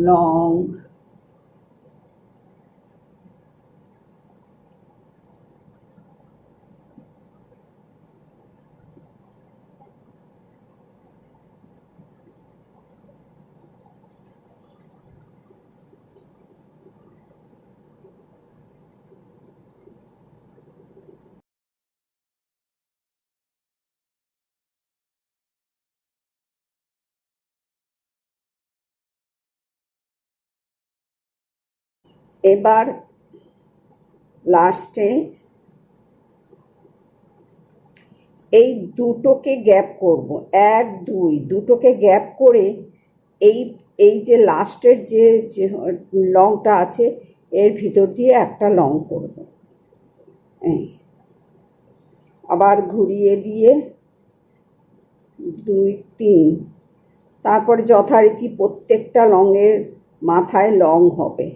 লং, এবার লাস্টে এই দুটোকে গ্যাপ করব, 1 2 দুটোকে গ্যাপ করে এই যে লাস্টের যে লংটা আছে এর ভিতর দিয়ে একটা লং করব। আবার ঘুরিয়ে দিয়ে 2 3, তারপরে যথারীতি প্রত্যেকটা লংয়ের মাথায় লং হবে।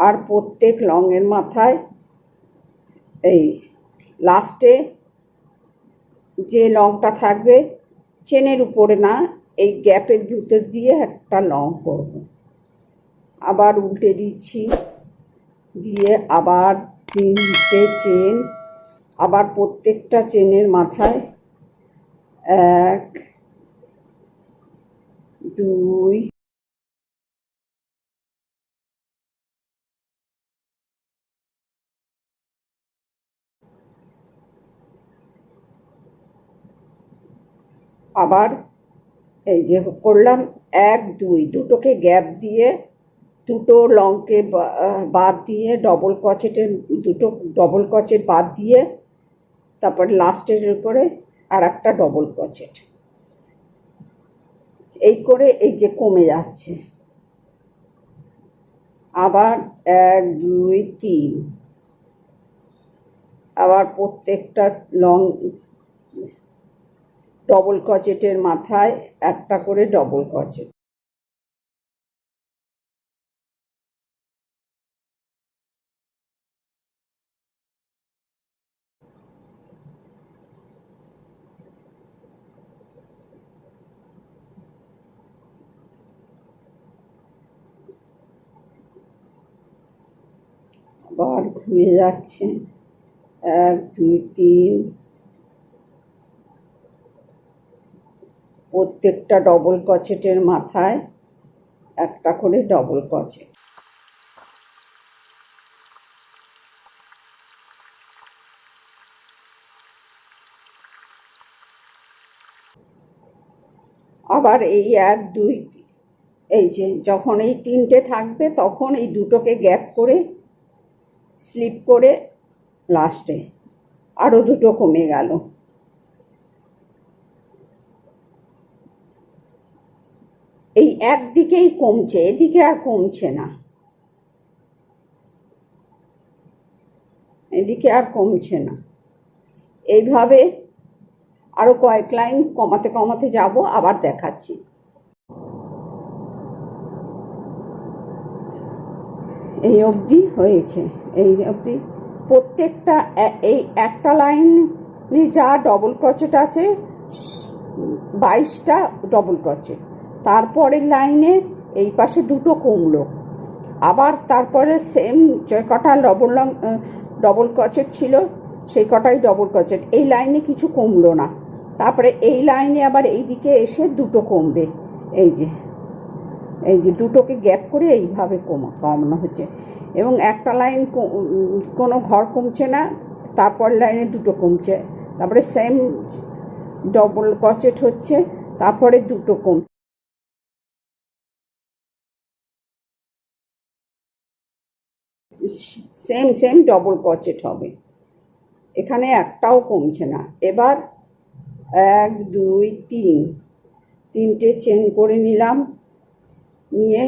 আর প্রত্যেক লংয়ের মাথায় এই লাস্টে যে লংটা থাকবে চেনের উপরে না, এই গ্যাপের ভিতর দিয়ে একটা লং করব। আবার উল্টে দিচ্ছি, দিয়ে আবার 3টে চেন, আবার প্রত্যেকটা চেনের মাথায় 1 2 আবার এই যে করলাম 1 2, দুটোকে গ্যাপ দিয়ে দুটো লংকে বাদ দিয়ে ডবল ক্রোচেটের দুটো ডবল ক্রোচেট বাদ দিয়ে তারপর লাস্টের উপরে আর একটা ডবল ক্রোচেট, এই করে এই যে কমে যাচ্ছে। আবার 1 2 3, আবার প্রত্যেকটা লং ডবল ক্রোচেটের মাথায় একটা করে ডবল ক্রোচেট। আবার ঘুরে যাচ্ছে 1 2 3, প্রত্যেকটা ডবল ক্রোচেটের মাথায় একটা করে ডবল ক্রোচেট। আবার এই 1 2, এই যে যখন এই 3টে থাকবে তখন এই দুটোকে গ্যাপ করে স্লিপ করে লাস্টে আরো দুটো কমে গেল। এই একদিকেই কমছে, এদিকে আর কমছে না, এদিকে আর কমছে না। এইভাবে আরো কয়েক লাইন কমাতে কমাতে যাব, আবার দেখাচ্ছি। এই অবধি হয়েছে, এই অবধি প্রত্যেকটা এই একটা লাইনে যা ডবল ক্রোচেট আছে 22টা ডবল ক্রোচেট, তারপরের লাইনে এই পাশে দুটো কমলো, আবার তারপরে সেম যে কটা ডবল ক্রোচেট ছিল সেই কটাই ডবল ক্রোচেট, এই লাইনে কিছু কমলো না। তারপরে এই লাইনে আবার এই দিকে এসে দুটো কমবে, এই যে দুটোকে গ্যাপ করে এইভাবে কমানো হচ্ছে, এবং একটা লাইন কোনো ঘর কমছে না, তারপর লাইনে দুটো কমছে, তারপরে সেম ডবল ক্রোচেট হচ্ছে, তারপরে দুটো কমছে, সেম ডবল ক্রোচেট হবে, এখানে একটাও কমছে না। এবার 1 2 3, 3টে চেন করে নিলাম, নিয়ে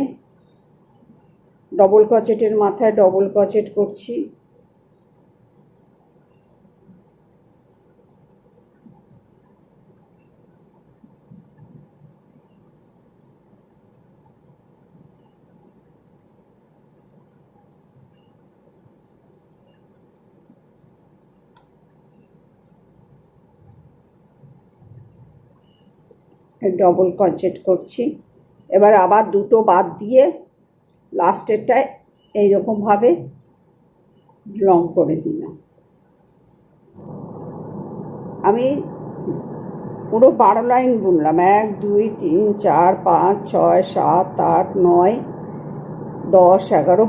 ডবল ক্রোচেটের মাথায় ডবল ক্রোচেট করছি, ডবল ক্রোচেট করছি। এবার আবার দুটো বাদ দিয়ে লাস্টেরটায় এইরকমভাবে লং করে দিলাম। আমি পুরো 12 লাইন বুনলাম, 1 2 3 4 5 6 7 8 9 10 11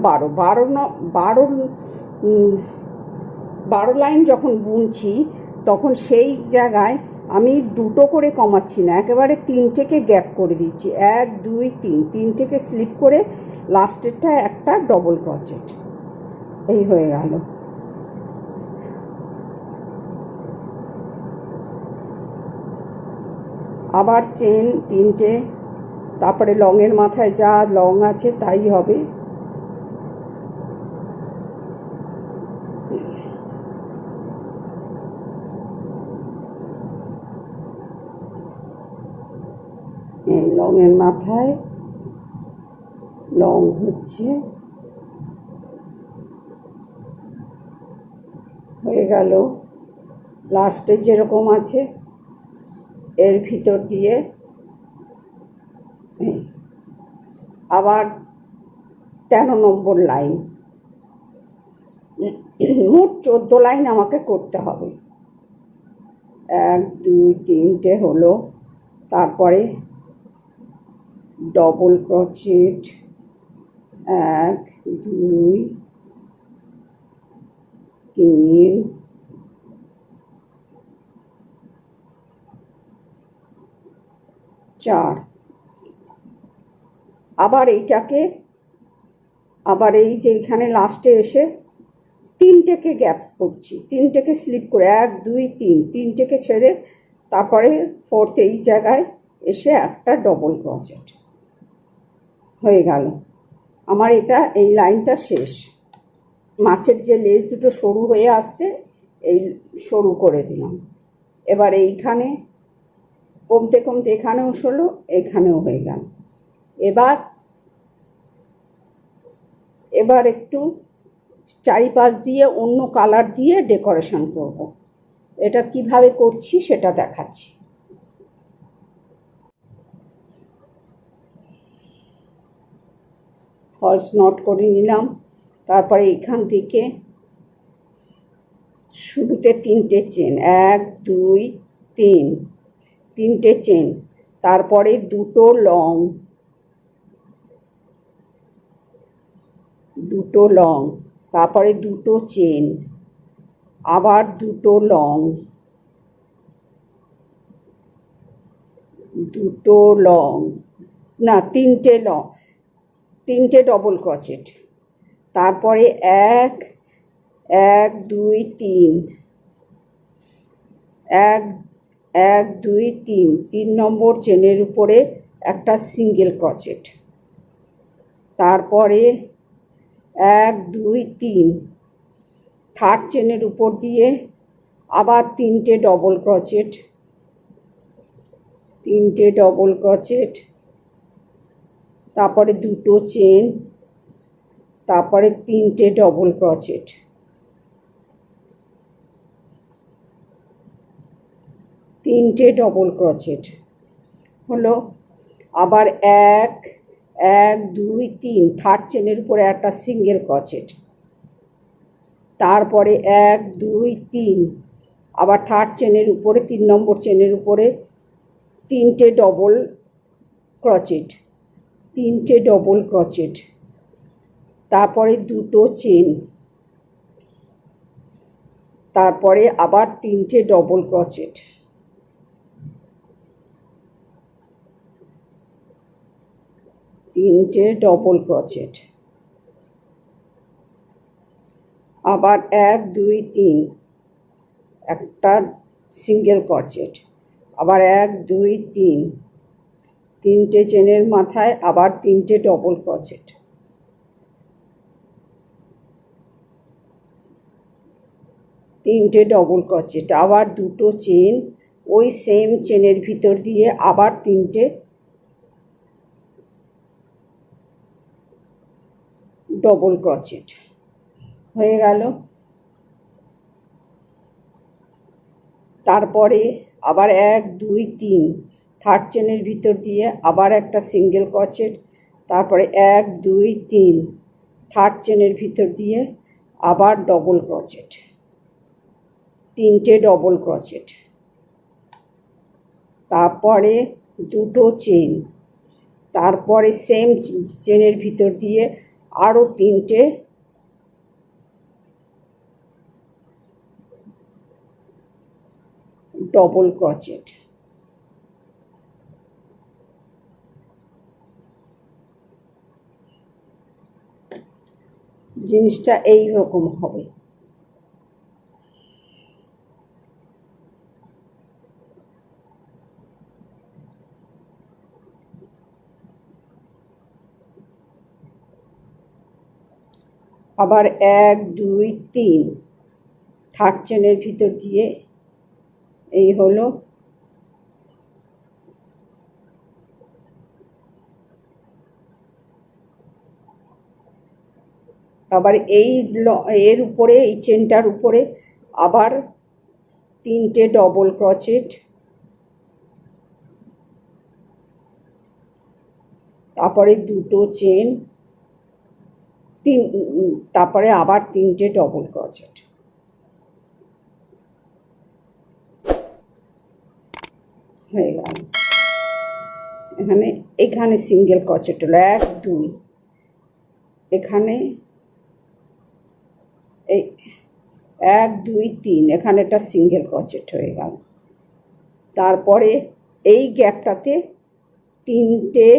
12 লাইন যখন বুনছি তখন সেই জায়গায় আমি দুটো করে কমাচ্ছি না, একেবারে 3টেকে গ্যাপ করে দিচ্ছি, 1 2 3, 3টেকে স্লিপ করে লাস্টেরটা একটা ডবল ক্রোচেট, এই হয়ে গেল। আবার চেন 3টে, তারপরে লংয়ের মাথায় যা লং আছে তাই হবে, এই লংয়ের মাথায় লং হচ্ছে, হয়ে গেল। লাস্টে যেরকম আছে এর ভিতর দিয়ে এই, আবার 13 নম্বর লাইন, মোট 14 লাইন আমাকে করতে হবে। 1 2 3টে হলো, তারপরে ডবল ক্রোচেট 1 2 3 4। আবার এইটাকে, আবার এই যে এখানে লাস্টে এসে 3টেকে গ্যাপ করছি, 3টেকে স্লিপ করে 1 2 3, 3টেকে ছেড়ে তারপরে 4th এই জায়গায় এসে একটা ডবল ক্রোচেট হয়ে গেল। আমার এটা এই লাইনটা শেষ। মাছের যে লেজ দুটো সরু হয়ে আসছে, এই সরু করে দিলাম। এবার এইখানে কমতে কমতে এখানেও হলো, এখানেও হয়ে গেল। এবার একটু চারিপাশ দিয়ে অন্য কালার দিয়ে ডেকোরেশন করব। এটা কিভাবে করছি সেটা দেখাচ্ছি। ফলস নট করে নিলাম, তারপরে এখান থেকে শুরুতে 3টে চেন, 1 2 3, 3টে চেন, তারপরে দুটো লং, তারপরে দুটো চেন, আবার দুটো লং, না 3টে ডবল ক্রোচেট, তারপরে 1 2 3, 1 2 3, 3 নম্বর চেনের উপরে একটা সিঙ্গেল ক্রোচেট, তারপরে 1 2 3, থার্ড চেনের উপর দিয়ে আবার 3টে ডবল ক্রোচেট, 3টে ডবল ক্রোচেট, তারপরে দুটো চেন, তারপরে 3টে ডবল ক্রোচেট, 3টে ডবল ক্রোচেট হলো। আবার 1 2 3, থার্ড চেনের উপরে একটা সিঙ্গেল ক্রোচেট, তারপরে 1 2 3, আবার থার্ড চেনের উপরে 3 নম্বর চেনের উপরে 3টে ডবল ক্রোচেট, 3টে ডবল ক্রোচেট, তারপরে দুটো চেন, তারপরে আবার 3টে ডবল ক্রোচেট, 3টে ডবল ক্রোচেট, আবার 1 2 3, একটা সিঙ্গেল ক্রোচেট, আবার 1 2 3, 3টে চেনের মাথায় আবার 3টে ডবল ক্রোচেট, 3টে ডবল ক্রোচেট, আবার দুটো চেন, ওই সেম চেনের ভিতর দিয়ে আবার 3টে ডবল ক্রোচেট হয়ে গেল। তারপরে আবার 1 2 3, থার্ড চেনের ভিতর দিয়ে আবার একটা সিঙ্গেল ক্রোচেট, তারপরে 1 2 3, থার্ড চেনের ভিতর দিয়ে আবার ডবল ক্রোচেট, 3টে ডবল ক্রোচেট, তারপরে দুটো চেন, তারপরে সেম চেনের ভিতর দিয়ে আরও 3টে ডবল ক্রোচেট। জিনিসটা এই রকম হবে। আবার 1 2 3, থার্ড চেনের ভিতর দিয়ে এই হলো। আবার এর উপরে, এই চেনটার উপরে আবার 3টে ডবল ক্রোচেট, তারপরে দুটো চেন, তারপরে আবার তিনটে ডবল ক্রোচেট। হয়ে গেল। এখানে সিঙ্গেল ক্রোচেট হলো 1 2, এখানে এই 1 2 3, এখানে একটা সিঙ্গেল ক্রোচেট হয়ে গেল। তারপরে এই গ্যাপটাতে তিনটে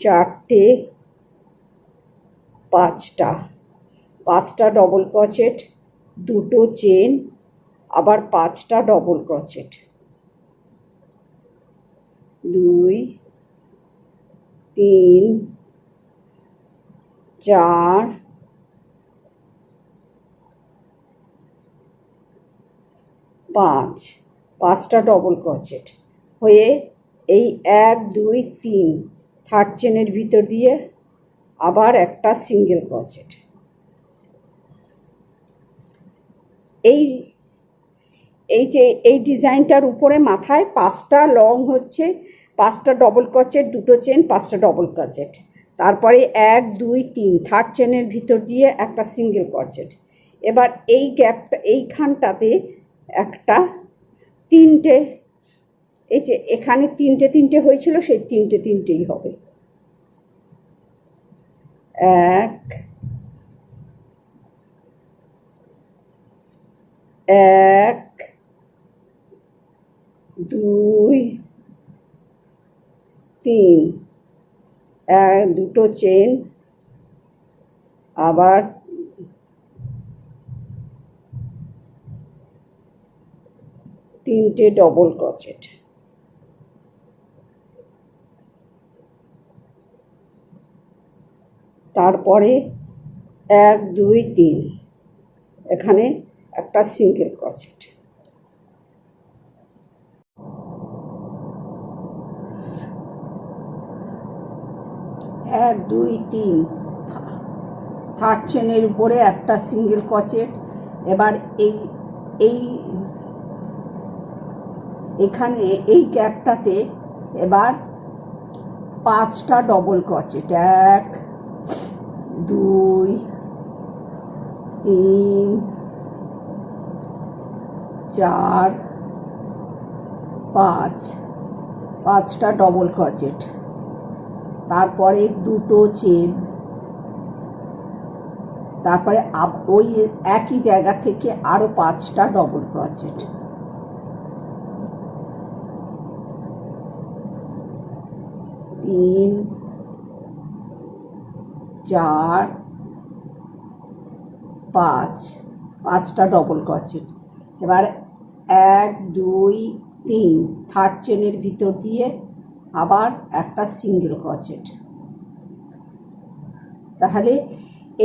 চারটে পাঁচটা ডবল ক্রোচেট, দুটো চেন, আবার 5টা ডবল ক্রোচেট, 2 3 4 5, 5টা ডবল ক্রোচেট হয়ে এই 1 2 3 থার্ড চেনের ভিতর দিয়ে আবার একটা সিঙ্গেল ক্রোচেট। এই ডিজাইনটার উপরে মাথায় 5টা লং হচ্ছে 5টা ডবল ক্রোচেট, দুটো চেন, 5টা ডবল ক্রোচেট, তারপরে 1 2 3 থার্ড চেনের ভিতর দিয়ে একটা সিঙ্গেল ক্রোচেট। এবার এই গ্যাপটা এইখানটাতে একটা তিনটে, এই যে এখানে তিনটে হয়েছিল সেই তিনটেই হবে। 1 2 3, দুটো চেন, আবার তিনটে ডবল ক্রোচেট। তারপরে 1 2 3, এখানে একটা সিঙ্গেল ক্রোচেট। 1 2 3, থার্ড চেনের উপরে একটা সিঙ্গেল ক্রোচেট। এবার এখানে এই গ্যাপটাতে এবার 5টা ডবল ক্রোচেট, 1 2 3 4 5, 5টা ডবল ক্রোচেট, তারপরে দুটো চেন, তারপরে ওই একই জায়গা থেকে আরো 5টা ডবল ক্রোচেট, 3 4 5, 5টা ডবল ক্রোচেট। এবার 1 2 3 থার্ড চেনের ভিতর দিয়ে আবার একটা সিঙ্গেল ক্রোচেট। তাহলে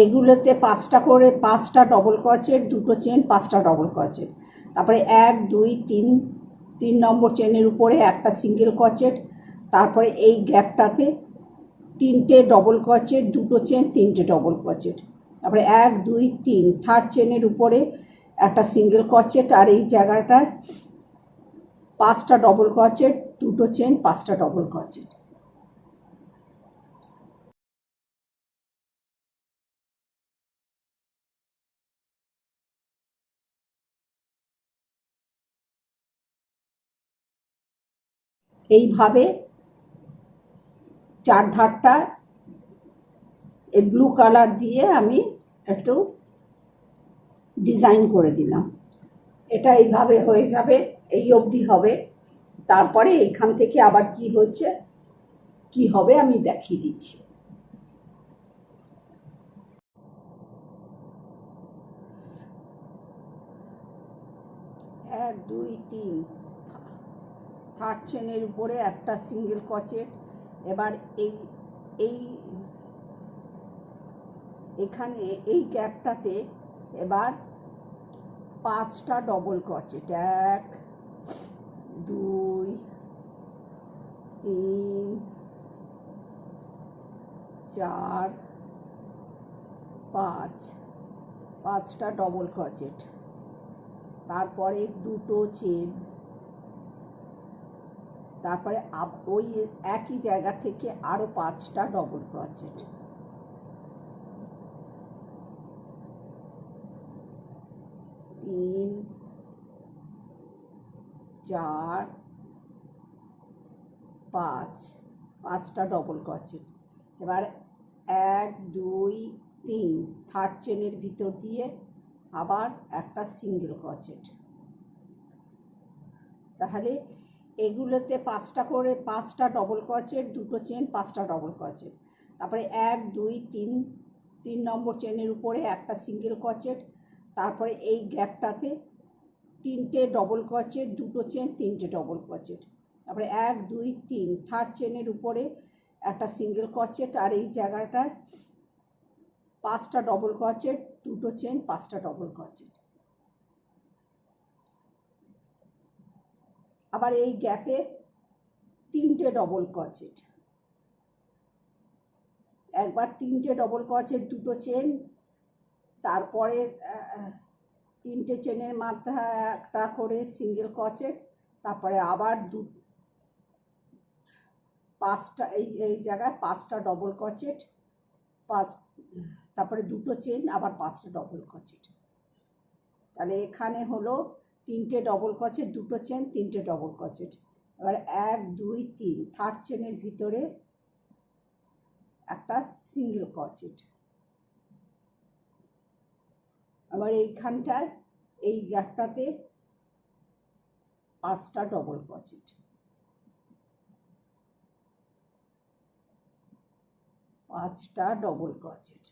এগুলোতে 5টা ডবল ক্রোচেট, দুটো চেন, 5টা ডবল ক্রোচেট, তারপরে 1 2 3 নম্বর চেনের উপরে একটা সিঙ্গেল ক্রোচেট, তারপরে এই গ্যাপটাতে তিনটে ডবল ক্রোচেট, দুটো চেন, তিনটে ডবল ক্রোচেট, তারপরে 1 2 3 থার্ড চেনের উপরে একটা সিঙ্গেল ক্রোচেট, আর এই জায়গাটায় 5টা ডবল ক্রোচেট, দুটো চেন, 5টা ডবল ক্রোচেট। এইভাবে চারধারটা এই ব্লু কালার দিয়ে আমি একটু ডিজাইন করে দিলাম। এটা এইভাবে হয়ে যাবে, এই অবধি হবে। তারপরে এইখান থেকে আবার কি হবে আমি দেখিয়ে দিচ্ছি। 1 2 3 থার্ড চেনের উপরে একটা সিঙ্গেল ক্রোচেট। এবার এখানে এই গ্যাপটাতে এবার 5টা ডবল ক্রোচেট, 1 2 3 4 5, 5টা ডবল ক্রোচেট, তারপরে দুটো চেন, তারপরে ওই একই জায়গা থেকে আরো 5টা ডবল ক্রোচেট, 3 4 5, 5টা ডবল ক্রোচেট। এবার 1 2 3 থার্ড চেনের ভিতর দিয়ে আবার একটা সিঙ্গেল ক্রোচেট। তাহলে এগুলোতে 5টা করে, 5টা ডবল ক্রোচেট, দুটো চেন, 5টা ডবল ক্রোচেট। তারপরে 1 2 3 নম্বর চেনের উপরে একটা সিঙ্গেল ক্রোচেট, তারপরে এই গ্যাপটাতে 3টে ডবল ক্রোচেট, দুটো চেন, 3টে ডবল ক্রোচেট। তারপরে 1 2 3 থার্ড চেনের উপরে একটা সিঙ্গেল ক্রোচেট, আর এই জায়গাটায় 5টা ডবল ক্রোচেট, দুটো চেন, 5টা ডবল ক্রোচেট। আবার এই গ্যাপে 3টে ডবল ক্রোচেট, একবার 3টে ডবল ক্রোচেট, দুটো চেন, তারপরে 3টে চেনের মাথায় একটা করে সিঙ্গেল ক্রোচেট, তারপরে আবার 5টা এই জায়গায় 5টা ডবল ক্রোচেট, তারপরে দুটো চেন, আবার 5টা ডবল ক্রোচেট। তাহলে এখানে হলো 3টে ডবল ক্রোচেট, দুটো চেন, 3টে ডবল ক্রোচেট। এবার 1 2 3 থার্ড চেনের ভিতরে একটা সিঙ্গেল ক্রোচেট। আবার এইখানটায় এই গ্যাপটাতে 5টা ডবল ক্রোচেট, 5টা ডবল ক্রোচেট।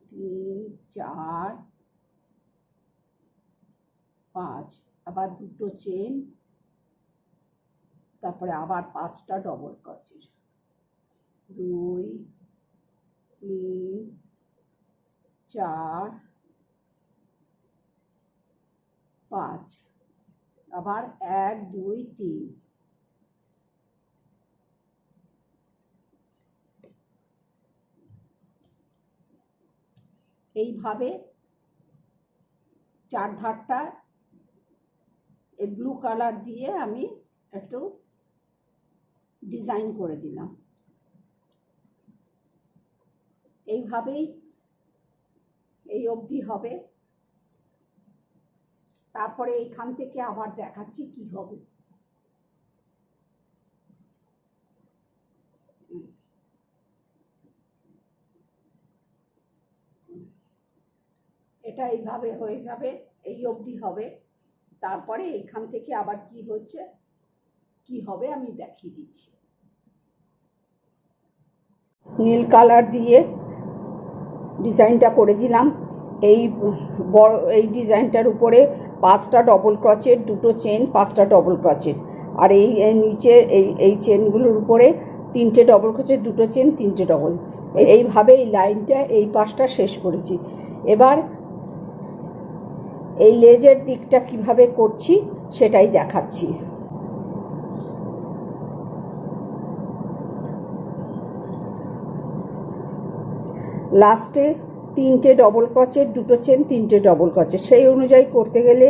তিন 4 5, আবার দুটো চেন, তারপরে আবার 5টা ডবল ক্রোচেট, 2 3 4 5, আবার 1 2 3। এইভাবে চারধারটা এই ব্লু কালার দিয়ে আমি একটু ডিজাইন করে দিলাম। এইভাবেই এই অবধি হবে। তারপরে এইখান থেকে আবার দেখাচ্ছি কি হবে। এটা এইভাবে হয়ে যাবে, এই অবধি হবে। তারপরে এইখান থেকে আবার কি হচ্ছে, কি হবে আমি দেখিয়ে দিচ্ছি। নীল কালার দিয়ে ডিজাইনটা করে দিলাম। এই বড় এই ডিজাইনটার উপরে 5টা ডবল ক্রোচেট, দুটো চেন, 5টা ডবল ক্রোচেট, আর এই নিচে এই চেনগুলোর উপরে 3টে ডবল ক্রোচেট, দুটো চেন, 3টে ডবল। এইভাবে এই লাইনটা এই পাশটা শেষ করেছি। এবার এই লেজের দিকটা কিভাবে করছি সেটাই দেখাচ্ছি। লাস্টে 3টে ডবল ক্রোচেট, দুটো চেন, 3টে ডবল ক্রোচেট। সেই অনুযায়ী করতে গেলে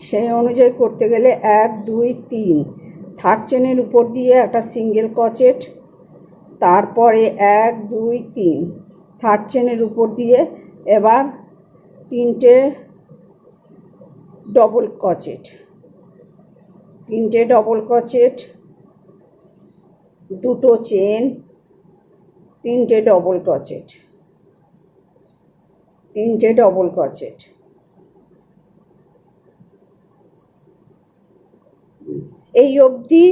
সেই অনুযায়ী করতে গেলে 1 2 3 থার্ড চেনের উপর দিয়ে একটা সিঙ্গেল ক্রোচেট, তারপরে 1 2 3 থার্ড চেনের উপর দিয়ে এবার 3টে ডবল ক্রোচেট, 3টে ডবল ক্রোচেট, দুটো চেন, 3টে ডবল ক্রোচেট, 3টে ডবল ক্রোচেট। এই অবধি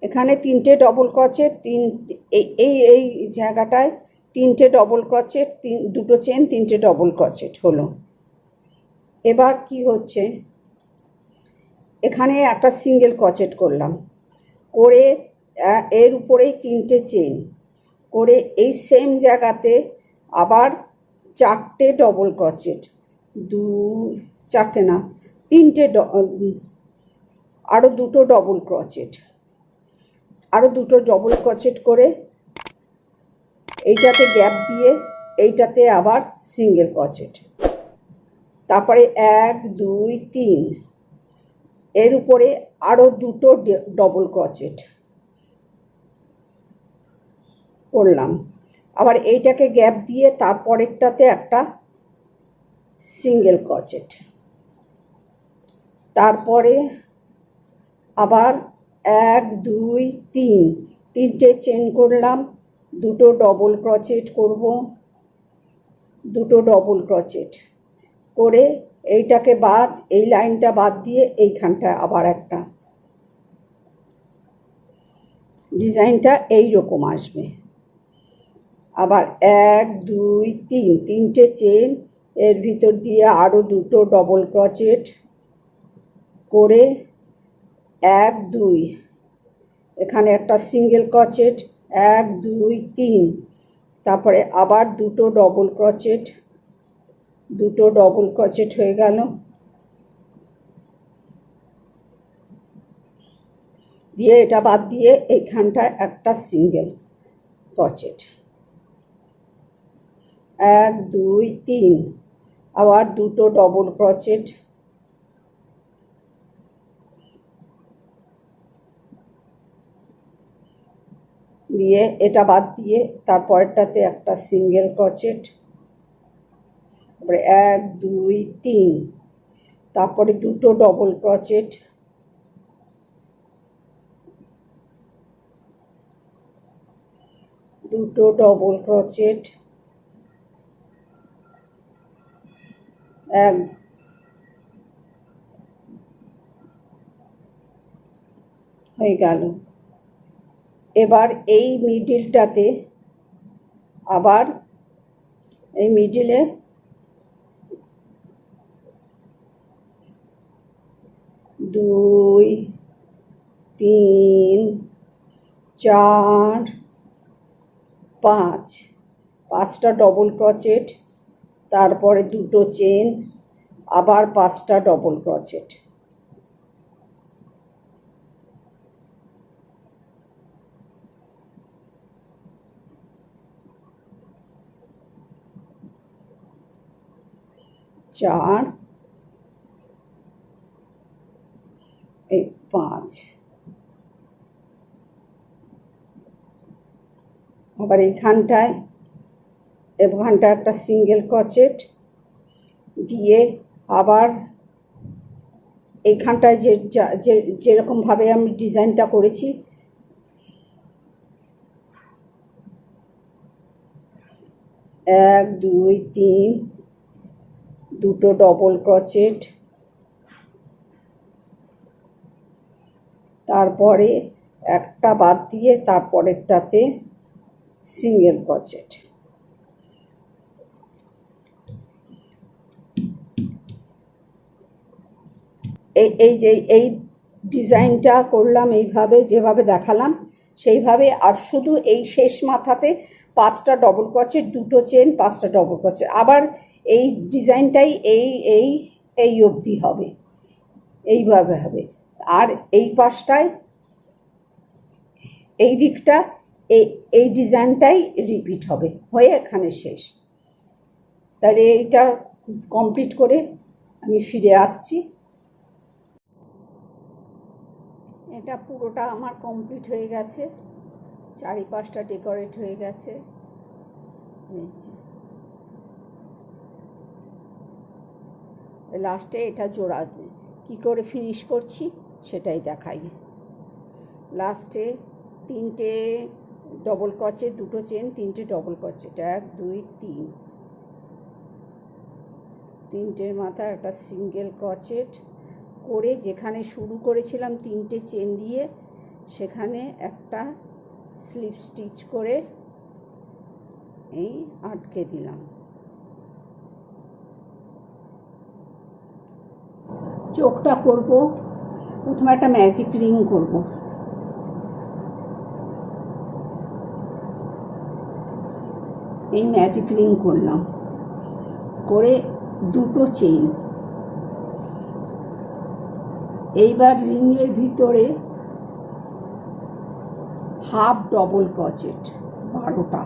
এখানে 3টে ডবল ক্রোচেট, এই জায়গাটায় 3টে ডবল ক্রোচেট, দুটো চেন, 3টে ডবল ক্রোচেট হলো। এবার কি হচ্ছে, এখানে একটা সিঙ্গেল ক্রোচেট করলাম, করে এর উপরেই 3টে চেন করে এই সেম জায়গাতে আবার 4টে ডবল ক্রোচেট, 4টে না 3টে, আরও দুটো ডবল ক্রচেট, করে এইটাতে গ্যাপ দিয়ে এইটাতে আবার সিঙ্গেল ক্রচেট, তারপরে 1 2 3 এর উপরে আরও দুটো ডবল ক্রচেট করলাম। আবার এইটাকে গ্যাপ দিয়ে তারপরেরটাতে একটা সিঙ্গেল ক্রচেট, তারপরে আবার 1 2 3 তিনটে চেন করলাম, দুটো ডবল ক্রচেট করব, দুটো ডবল ক্রচেট করে এইটাকে বাদ, এই লাইনটা বাদ দিয়ে এইখানটায় আবার একটা ডিজাইনটা এই রকম আসবে। আবার 1 2 3 তিনটে চেন, এর ভিতর দিয়ে আরও দুটো ডবল ক্রচেট করে 1 2 এখানে একটা সিঙ্গেল ক্রচেট, 1 2 3 তারপরে আবার দুটো ডবল ক্রচেট, হয়ে গেল। দিয়ে এটা বাদ দিয়ে এইখানটায় একটা সিঙ্গেল ক্রচেট, 1 2 3 আবার দুটো ডবল ক্রচেট, দিয়ে এটা বাদ দিয়ে তারপরটাতে একটা সিঙ্গেল ক্রচেট, তারপরে 1 2 3 তারপরে দুটো ডবল ক্রচেট, হয়ে গেল। এবার এই মিডিলটাতে আবার এই মিডিলে 2 3 4 5 পাঁচটা ডবল ক্রচেট, তারপরে দুটো চেন, আবার 5টা ডবল ক্রচেট, চার এই 5, আবার এইখানটায় একটা সিঙ্গেল ক্রচেট দিয়ে আবার এইখানটায় যেরকমভাবে আমি ডিজাইনটা করেছি 1 2 3 দুটো ডবল ক্রচেট, তারপরে একটা বাদ দিয়ে তারপরেরটাতে সিঙ্গেল ক্রচেট। এই ডিজাইনটা করলাম এইভাবে, যেভাবে দেখালাম সেইভাবে। আর শুধু এই শেষ মাথাতে 5টা ডবল ক্রচেট, দুটো চেন, 5টা ডবল ক্রচেট। আবার এই ডিজাইনটাই এই অবধি হবে, এইভাবে হবে। আর এই পাশটায় এই দিকটা এই ডিজাইনটাই রিপিট হবে, হয়ে এখানে শেষ। তাহলে এইটা কমপ্লিট করে আমি ফিরে আসছি। এটা পুরোটা আমার কমপ্লিট হয়ে গেছে, চারিপাশটা ডেকোরেট হয়ে গেছে। লাস্টে এটা জোড়া কি করে ফিনিশ করছি সেটাই দেখাই। লাস্টে 3টে ডবল ক্রচেট, দুটো চেন, 3টে ডবল ক্রচেট, 1 2 3 তিনটের মাথায় একটা সিঙ্গেল ক্রচেট করে যেখানে শুরু করেছিলাম 3টে চেন দিয়ে সেখানে একটা স্লিপ স্টিচ করে এই আটকে দিলাম। চোখটা করব, প্রথমে একটা ম্যাজিক রিং করব। এই ম্যাজিক রিং করলাম, করে দুটো চেন এইবার রিংয়ের ভিতরে হাফ ডবল ক্রোচেট 12টা,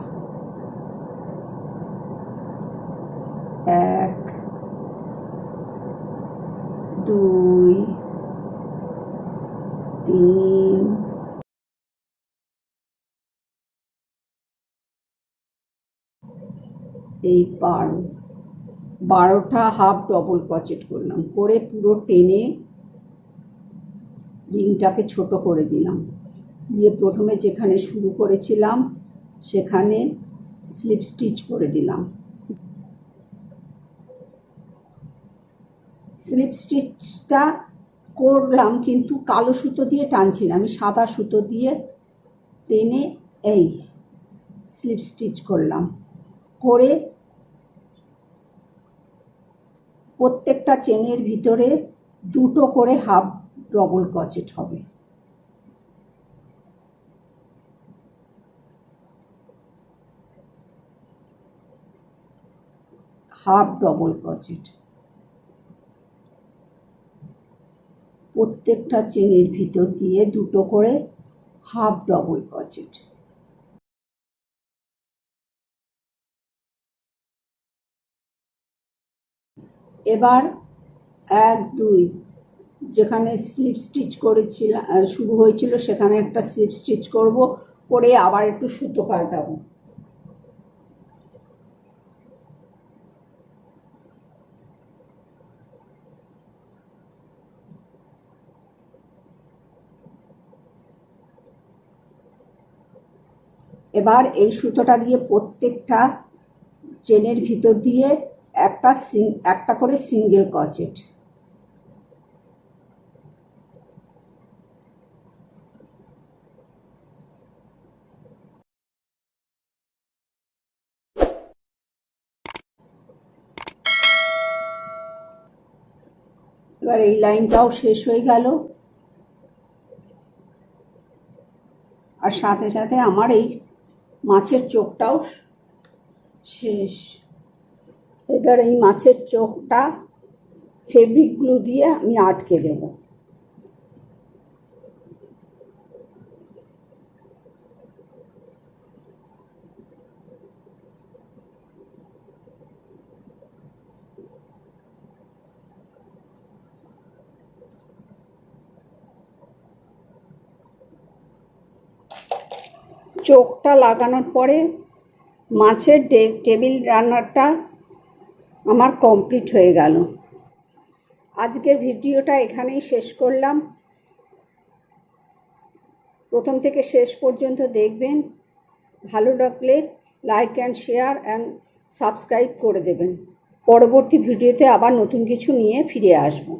1 2 3 এই 12টা হাফ ডবল ক্রোচেট করলাম, করে পুরো টেনে রিংটাকে ছোট করে দিলাম, দিয়ে প্রথমে যেখানে শুরু করেছিলাম সেখানে স্লিপ স্টিচ করে দিলাম। স্লিপ স্টিচটা করলাম কিন্তু কালো সুতো দিয়ে টানছি না, আমি সাদা সুতো দিয়ে টেনে এই স্লিপ স্টিচ করলাম। করে প্রত্যেকটা চেনের ভিতরে 2টো করে হাফ ডবল ক্রোচেট হবে। হাফ ডবল ক্রোচেট প্রত্যেকটা চেনের ভিতর দিয়ে 2টো করে হাফ ডবল ক্রোচেট। এবার 1 2 যেখানে স্লিপ স্টিচ করেছিলাম শুরু হয়েছিল সেখানে একটা স্লিপ স্টিচ করব, করে আবার একটু সুতো পাল্টাবো। এবার এই সুতোটা দিয়ে প্রত্যেকটা চেনের ভিতর দিয়ে একটা করে সিঙ্গেল ক্রোচেট। এবার এই লাইনটাও শেষ হয়ে গেল, আর সাথে সাথে আমার এই মাছের চোখটাও শেষ। এবার এই মাছের চোখটা ফেব্রিক গ্লু দিয়ে আমি আটকে দেব। চোখটা লাগানোর পরে মাছের টেবিল রান্নাটা আমার কমপ্লিট হয়ে গেল। আজকের ভিডিওটা এখানেই শেষ করলাম। প্রথম থেকে শেষ পর্যন্ত দেখবেন, ভালো লাগলে like and share and subscribe করে দেবেন। পরবর্তী ভিডিওতে আবার নতুন কিছু নিয়ে ফিরে আসবো।